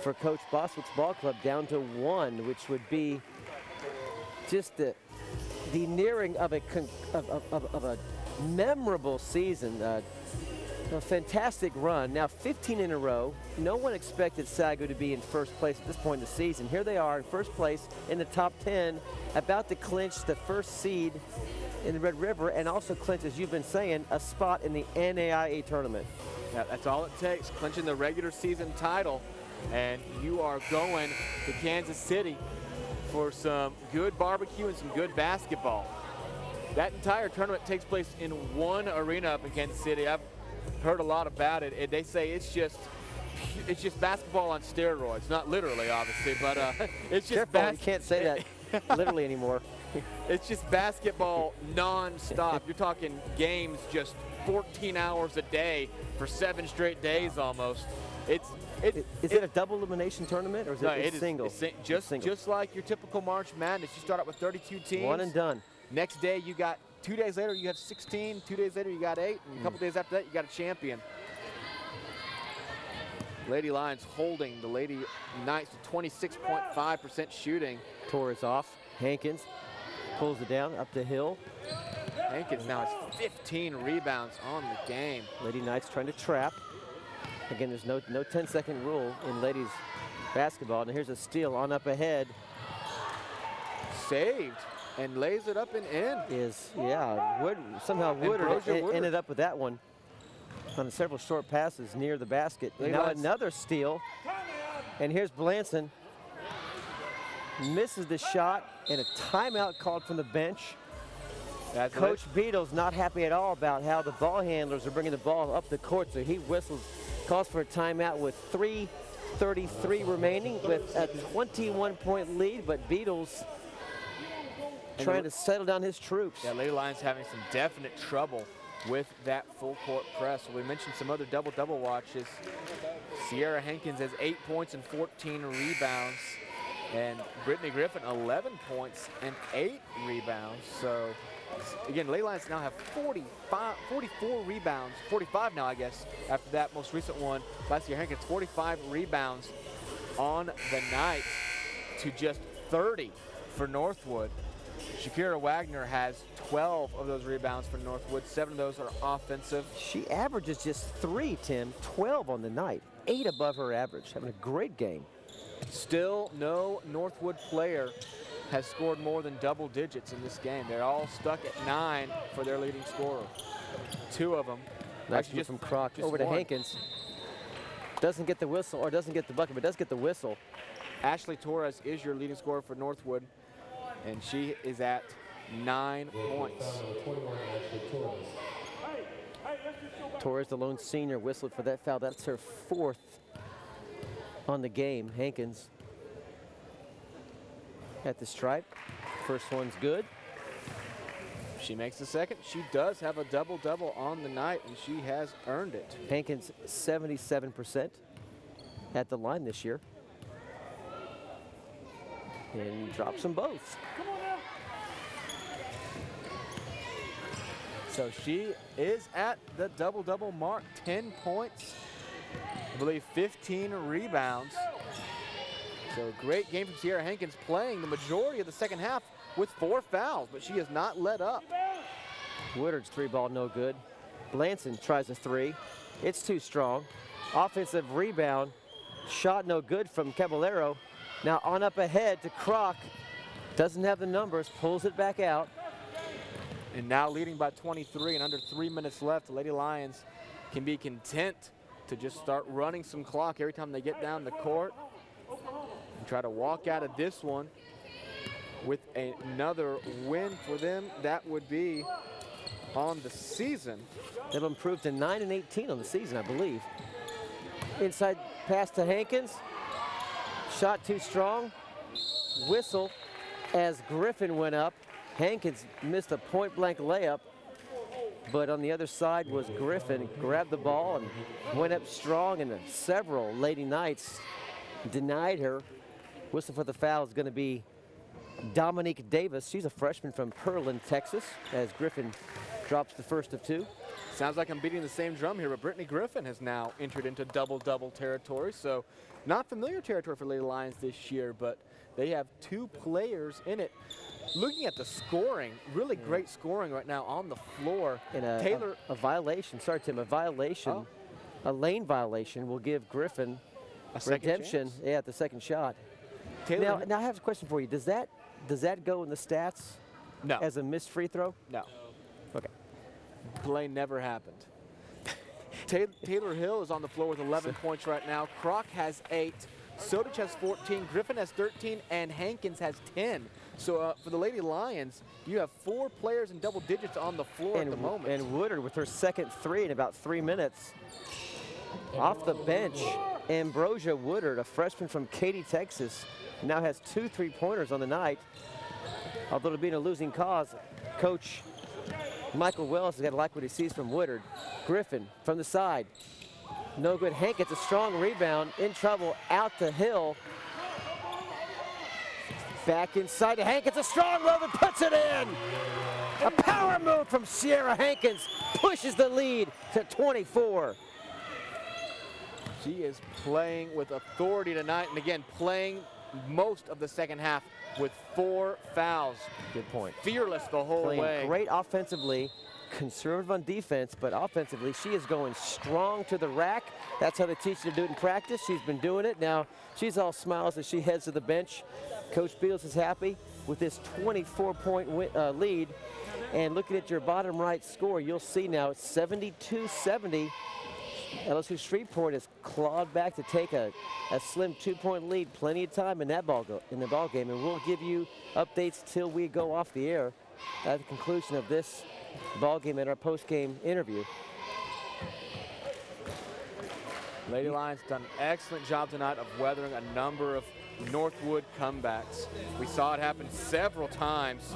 for Coach Boswick's ball club down to 1, which would be just the nearing of a memorable season. A fantastic run. Now 15 in a row. No one expected SAGU to be in first place at this point in the season. Here they are in first place in the top 10, about to clinch the first seed in the Red River, and also clinch, as you've been saying, a spot in the NAIA tournament. Yeah, that's all it takes, clinching the regular season title, and you are going to Kansas City for some good barbecue and some good basketball. That entire tournament takes place in one arena up in Kansas City. I've heard a lot about it, and they say it's just basketball on steroids. Not literally, obviously, but it's just Careful, you can't say that literally anymore. It's just basketball non-stop. You're talking games just 14 hours a day for 7 straight days almost. Is it a double elimination tournament, or is it single? Just like your typical March Madness. You start out with 32 teams. One and done. Next day you got, 2 days later you have 16. 2 days later you got 8. And a couple days after that you got a champion. Lady Lions holding the Lady Knights to 26.5% shooting. Torres off. Hankins pulls it down up the hill. Hankins now has 15 rebounds on the game. Lady Knights trying to trap. Again, there's no 10-second rule in ladies basketball. And here's a steal on up ahead. Saved and lays it up and in. Wood ended up with that one on several short passes near the basket. Now another steal. And here's Blanson. Misses the shot, and a timeout called from the bench. Coach Beadle's not happy at all about how the ball handlers are bringing the ball up the court, so he whistles, calls for a timeout with 3:33 remaining with a 21-point lead, but Beadle's trying to settle down his troops. Yeah, Lady Lions having some definite trouble with that full court press. We mentioned some other double-double watches. Sierra Hankins has 8 points and 14 rebounds. And Brittany Griffin, 11 points and 8 rebounds. So, again, Lady Lions now have 44 rebounds, 45 now, I guess, after that most recent one by Sierra Hankins. 45 rebounds on the night to just 30 for Northwood. Shakira Wagner has 12 of those rebounds for Northwood. 7 of those are offensive. She averages just 3, Tim, 12 on the night, 8 above her average, having a great game. Still, no Northwood player has scored more than double digits in this game. They're all stuck at 9 for their leading scorer. 2 of them. Nice move from Croc over to Hankins. Doesn't get the whistle, or doesn't get the bucket, but does get the whistle. Ashley Torres is your leading scorer for Northwood, and she is at 9 points. Torres, the lone senior, whistled for that foul. That's her 4th on the game. Hankins at the stripe. First one's good. She makes the second. She does have a double-double on the night, and she has earned it. Hankins 77% at the line this year. And drops them both. So she is at the double-double mark, 10 points, I believe 15 rebounds. So great game from Sierra Hankins, playing the majority of the second half with 4 fouls, but she has not let up. Woodard's 3-ball no good. Blanson tries a 3. It's too strong. Offensive rebound, shot no good from Caballero. Now on up ahead to Kroc. Doesn't have the numbers, pulls it back out. And now leading by 23 and under 3 minutes left, the Lady Lions can be content to just start running some clock every time they get down the court and try to walk out of this one with another win for them. That would be on the season. They'll improve to 9-18 on the season, I believe. Inside pass to Hankins. Shot too strong. Whistle as Griffin went up. Hankins missed a point-blank layup, but on the other side was Griffin. Grabbed the ball and went up strong, and several Lady Knights denied her. Whistle for the foul is going to be Dominique Davis. She's a freshman from Pearland, Texas, as Griffin drops the first of 2. Sounds like I'm beating the same drum here, but Brittany Griffin has now entered into double-double territory. So not familiar territory for Lady Lions this year, but they have 2 players in it. Looking at the scoring, really great scoring right now on the floor. And Taylor, a violation, sorry Tim, a violation, a lane violation will give Griffin a redemption. Yeah, at the second shot. Taylor, Now I have a question for you. Does that go in the stats? No. As a missed free throw? No. Okay. Play never happened. Taylor Hill is on the floor with 11 points right now. Kroc has 8. Sodich has 14. Griffin has 13. And Hankins has 10. So for the Lady Lions, you have 4 players in double digits on the floor at the moment. And Woodard with her second 3 in about 3 minutes. Off the bench, Ambrosia Woodard, a freshman from Katy, Texas, now has 2 3-pointers on the night. Although it'll be in a losing cause, Coach Michael Wells has got to like what he sees from Woodard. Griffin from the side. No good. Hank gets a strong rebound. In trouble. Out to Hill. Back inside to Hank. It's a strong lob and puts it in. A power move from Sierra Hankins pushes the lead to 24. She is playing with authority tonight, and again, playing most of the second half with 4 fouls. Good point. Fearless the whole Playing way. Great offensively, conservative on defense, but offensively, she is going strong to the rack. That's how they teach her to do it in practice. She's been doing it. Now, she's all smiles as she heads to the bench. Coach Beals is happy with this 24-point lead. And looking at your bottom right score, you'll see now it's 72-70. LSU Shreveport has clawed back to take a slim 2-point lead. Plenty of time in that in the ball game, and we'll give you updates till we go off the air at the conclusion of this ball game and our post-game interview. Lady Lions done an excellent job tonight of weathering a number of Northwood comebacks. We saw it happen several times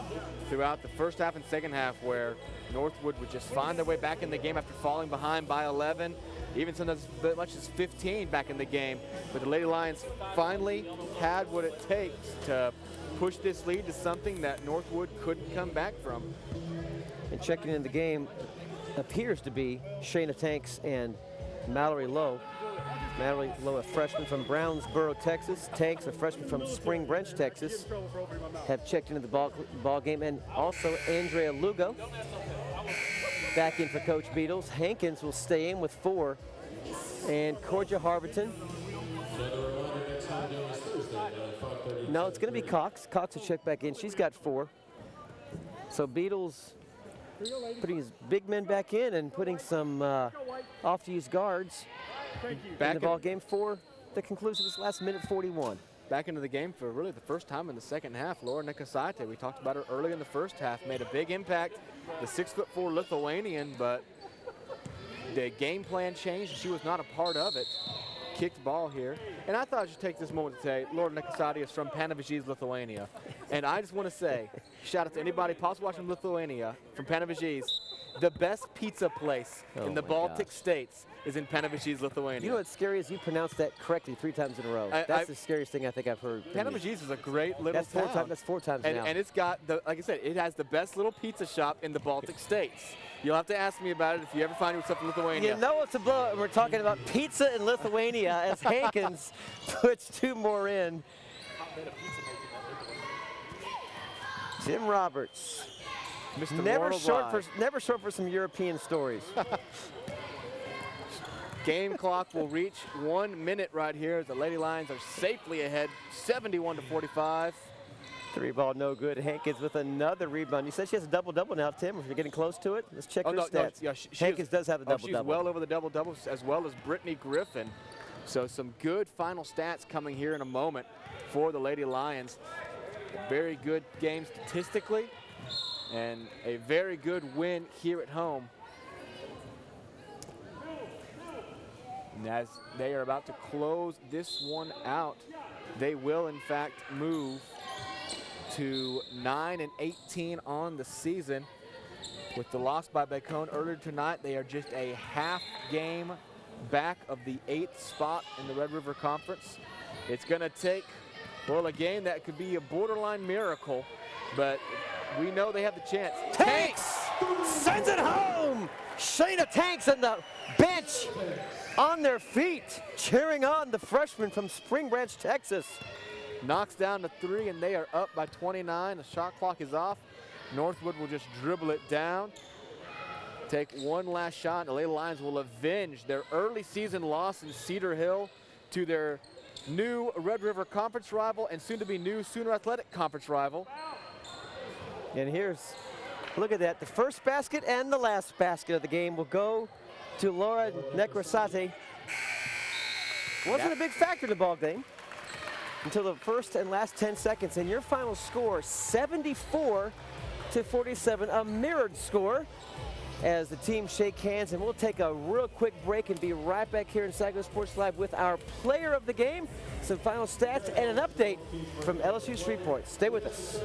throughout the first half and second half where Northwood would just find their way back in the game after falling behind by 11, even sometimes as much as 15 back in the game. But the Lady Lions finally had what it takes to push this lead to something that Northwood couldn't come back from. And checking in the game appears to be Shayna Tanks and Mallory Lowe. Mallory Lowe, a freshman from Brownsboro, Texas. Tanks, a freshman from Spring Branch, Texas, have checked into the ball game. And also Andrea Lugo back in for Coach Beatles. Hankins will stay in with 4. And Corja Harberton. No, it's going to be Cox. Cox will check back in. She's got 4. So Beatles putting his big men back in and putting some off-to-use guards in the ball game for the conclusion of this last minute 41. Back into the game for really the first time in the second half. Laura Nikosite, we talked about her early in the first half, made a big impact. The 6'4" Lithuanian, but the game plan changed. She was not a part of it. Kicked ball here. And I thought I should take this moment to say, Laura Nekasati is from Panevėžys, Lithuania. And I just want to say, shout out to anybody possibly watching Lithuania from Panevėžys. The best pizza place in the Baltic states is in Panevėžys, Lithuania. You know what's scary is you pronounced that correctly 3 times in a row. That's the scariest thing I think I've heard. Panevėžys is a great little town. That's 4 times and, now. And it's got, like I said, it has the best little pizza shop in the Baltic states. You'll have to ask me about it if you ever find yourself in Lithuania. You know it's a blow. We're talking about pizza in Lithuania as Hankins puts 2 more in. Jim Roberts. Mr. Never short for some European stories. Game clock will reach 1 minute right here as the Lady Lions are safely ahead, 71-45. 3 ball, no good. Hankins with another rebound. You said she has a double-double now, Tim. If you're getting close to it, let's check her stats. No, Hankins does have a double-double. She's well over the double-double, as well as Brittany Griffin. So some good final stats coming here in a moment for the Lady Lions. A very good game statistically, and a very good win here at home. And as they are about to close this one out, they will in fact move to 9-18 on the season. With the loss by Bacone earlier tonight, they are just a half game back of the 8th spot in the Red River Conference. It's going to take, well, a game that could be a borderline miracle, but we know they have the chance. Tanks sends it home. Shayna Tanks and the bench on their feet, cheering on the freshman from Spring Branch, Texas. Knocks down to 3, and they are up by 29. The shot clock is off. Northwood will just dribble it down. Take one last shot, and the Lady Lions will avenge their early season loss in Cedar Hill to their new Red River Conference rival and soon to be new Sooner Athletic Conference rival. And here's, look at that. The first basket and the last basket of the game will go to Laura Nekasati. Wasn't a big factor in the ball game until the first and last 10 seconds. And your final score, 74-47, a mirrored score as the teams shake hands. And we'll take a real quick break and be right back here in SAGU Sports Live with our player of the game, some final stats, and an update from LSU Shreveport. Stay with us.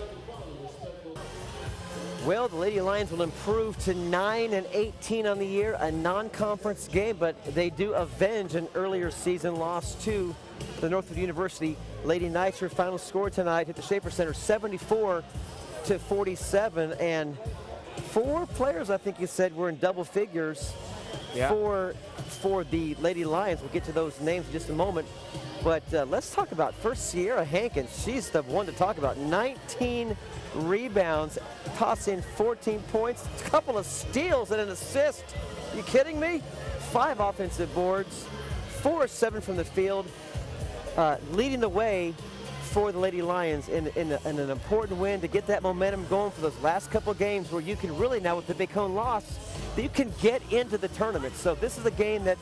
Well, the Lady Lions will improve to 9-18 on the year, a non-conference game, but they do avenge an earlier season loss to the Northwood University Lady Knights. Her final score tonight at the Schaefer Center, 74-47, and 4 players, I think you said, were in double figures for the Lady Lions. We'll get to those names in just a moment. But let's talk about first Sierra Hankins. She's the one to talk about. 19 rebounds, toss in 14 points, a couple of steals and an assist. You kidding me? 5 offensive boards, 4 of 7 from the field, leading the way for the Lady Lions in an important win to get that momentum going for those last couple of games where you can really, now with the Bacone loss, that you can get into the tournament. So this is a game that,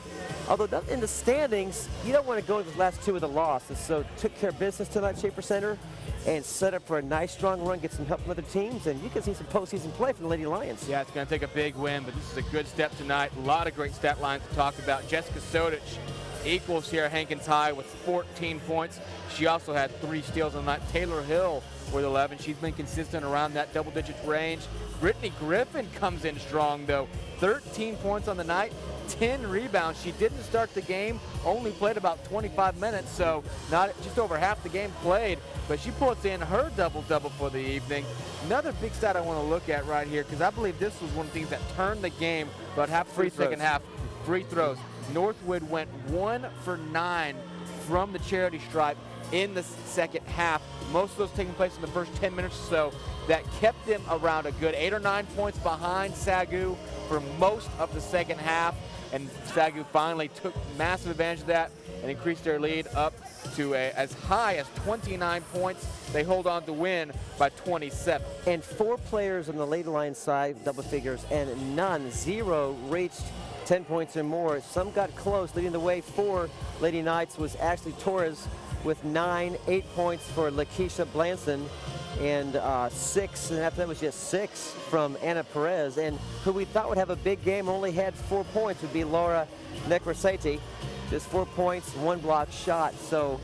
although not in the standings, you don't want to go into the last 2 with a loss. And so took care of business tonight, Schaefer Center, and set up for a nice, strong run, get some help from other teams, and you can see some postseason play from the Lady Lions. Yeah, it's going to take a big win, but this is a good step tonight. A lot of great stat lines to talk about. Jessica Sodich equals Sierra Hankins high with 14 points. She also had 3 steals on the night. Taylor Hill with 11. She's been consistent around that double-digit range. Brittany Griffin comes in strong, though. 13 points on the night, 10 rebounds. She didn't start the game, only played about 25 minutes, so not just over half the game played, but she puts in her double-double for the evening. Another big stat I want to look at right here, because I believe this was one of the things that turned the game about halfway through the second half. Free throws. Northwood went 1 for 9 from the charity stripe in the second half. Most of those taking place in the first 10 minutes or so. That kept them around a good 8 or 9 points behind SAGU for most of the second half. And SAGU finally took massive advantage of that and increased their lead up to as high as 29 points. They hold on to win by 27. And 4 players on the Lady Lions side, double figures, and none, 0 reached 10 points or more. Some got close. Leading the way for Lady Knights was Ashley Torres with 9, 8 points for Lakeisha Blanson. and 6, and after that was just 6 from Anna Perez. And who we thought would have a big game only had 4 points would be Laura Necroseti. Just 4 points, 1 block shot. So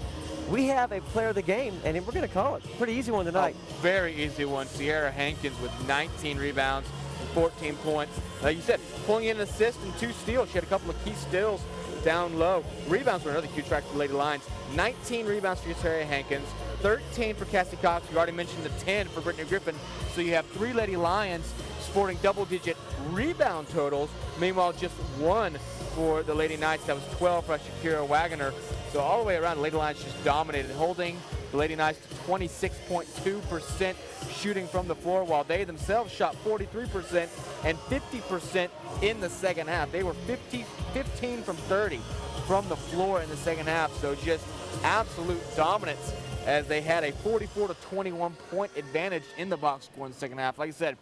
we have a player of the game, and we're going to call it. Pretty easy one tonight. Very easy one. Sierra Hankins with 19 rebounds, 14 points. Like you said, pulling in an assist and 2 steals. She had a couple of key steals down low. Rebounds were another huge factor for the Lady Lions. 19 rebounds for Sierra Hankins, 13 for Cassie Cox. You already mentioned the 10 for Brittany Griffin. So you have 3 Lady Lions sporting double-digit rebound totals. Meanwhile, just 1 for the Lady Knights. That was 12 for Shakira Wagner. So all the way around, the Lady Lions just dominated, holding the Lady Knights to 26.2% shooting from the floor, while they themselves shot 43% and 50% in the second half. They were 15 from 30 from the floor in the second half. So just absolute dominance as they had a 44 to 21 point advantage in the box score in the second half. Like I said,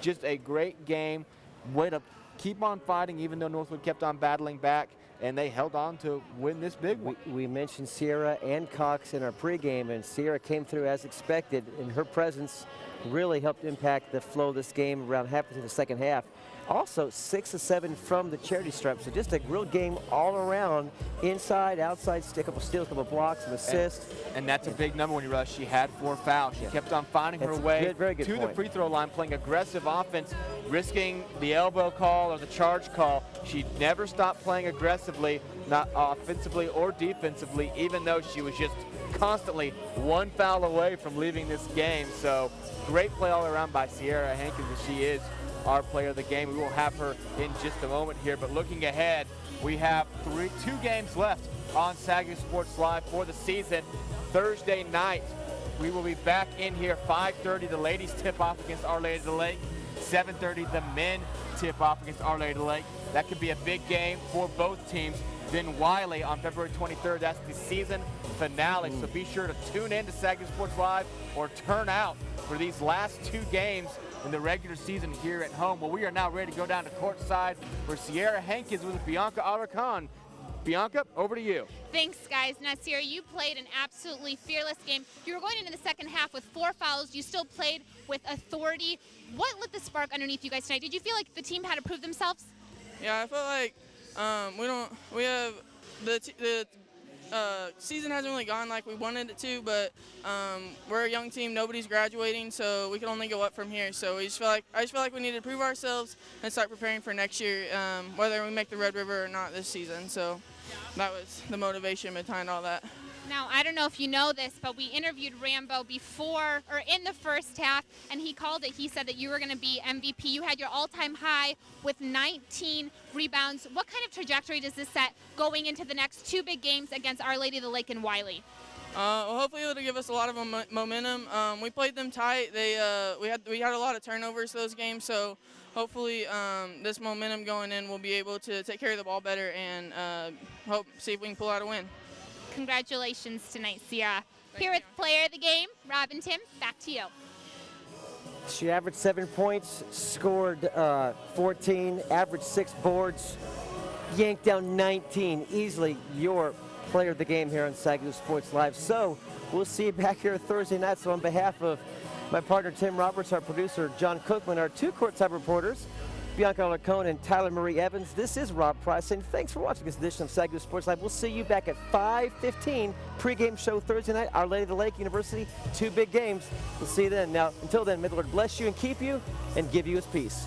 just a great game. Way to keep on fighting, even though Northwood kept on battling back, and they held on to win this big one. We mentioned Sierra and Cox in our pregame, and Sierra came through as expected, and her presence really helped impact the flow of this game around halfway through the second half. Also, 6 of 7 from the charity stripe, so just a real game all around, inside, outside, a couple steals, a couple blocks, an assist. And that's a big number when you realize she had 4 fouls. She kept on finding her way to the free throw line, playing aggressive offense, risking the elbow call or the charge call. She never stopped playing aggressively, not offensively or defensively, even though she was just constantly 1 foul away from leaving this game. So great play all around by Sierra Hankins, as she is our player of the game. We will have her in just a moment here, but looking ahead, we have 2 games left on SAGU Sports Live for the season. Thursday night, we will be back in here 5:30. The ladies tip off against Our Lady of the Lake. 7:30, the men tip off against Our Lady of the Lake. That could be a big game for both teams. Then Wiley on February 23rd, that's the season finale. So be sure to tune in to SAGU Sports Live or turn out for these last 2 games in the regular season here at home. Well, we are now ready to go down to courtside for Sierra Hankins with Bianca Arakan. Bianca, over to you. Thanks, guys. Now, Sierra, you played an absolutely fearless game. You were going into the second half with 4 fouls. You still played with authority. What lit the spark underneath you guys tonight? Did you feel like the team had to prove themselves? Yeah, I felt like the season hasn't really gone like we wanted it to, but we're a young team. Nobody's graduating, so we can only go up from here. So I just feel like we need to prove ourselves and start preparing for next year, whether we make the Red River or not this season. So that was the motivation behind all that. Now, I don't know if you know this, but we interviewed Rambo before or in the first half, and he called it. He said that you were going to be MVP. You had your all-time high with 19 rebounds. What kind of trajectory does this set going into the next 2 big games against Our Lady of the Lake and Wiley? Well, hopefully it'll give us a lot of momentum. We played them tight. We had a lot of turnovers those games, so hopefully this momentum going in, we'll be able to take care of the ball better and see if we can pull out a win. Congratulations tonight, Sierra. Here with player of the game, Robin Tim, back to you. She averaged 7 points, scored 14, averaged 6 boards, yanked down 19. Easily your player of the game here on SAGU Sports Live. So we'll see you back here Thursday night. So on behalf of my partner Tim Roberts, our producer John Cookman, our 2 courtside reporters, Bianca Alarcon and Tyler Marie Evans. This is Rob Price, and thanks for watching this edition of SAGU Sports Live. We'll see you back at 5:15 pregame show Thursday night. Our Lady of the Lake University, 2 big games. We'll see you then. Now, until then, may the Lord bless you and keep you and give you his peace.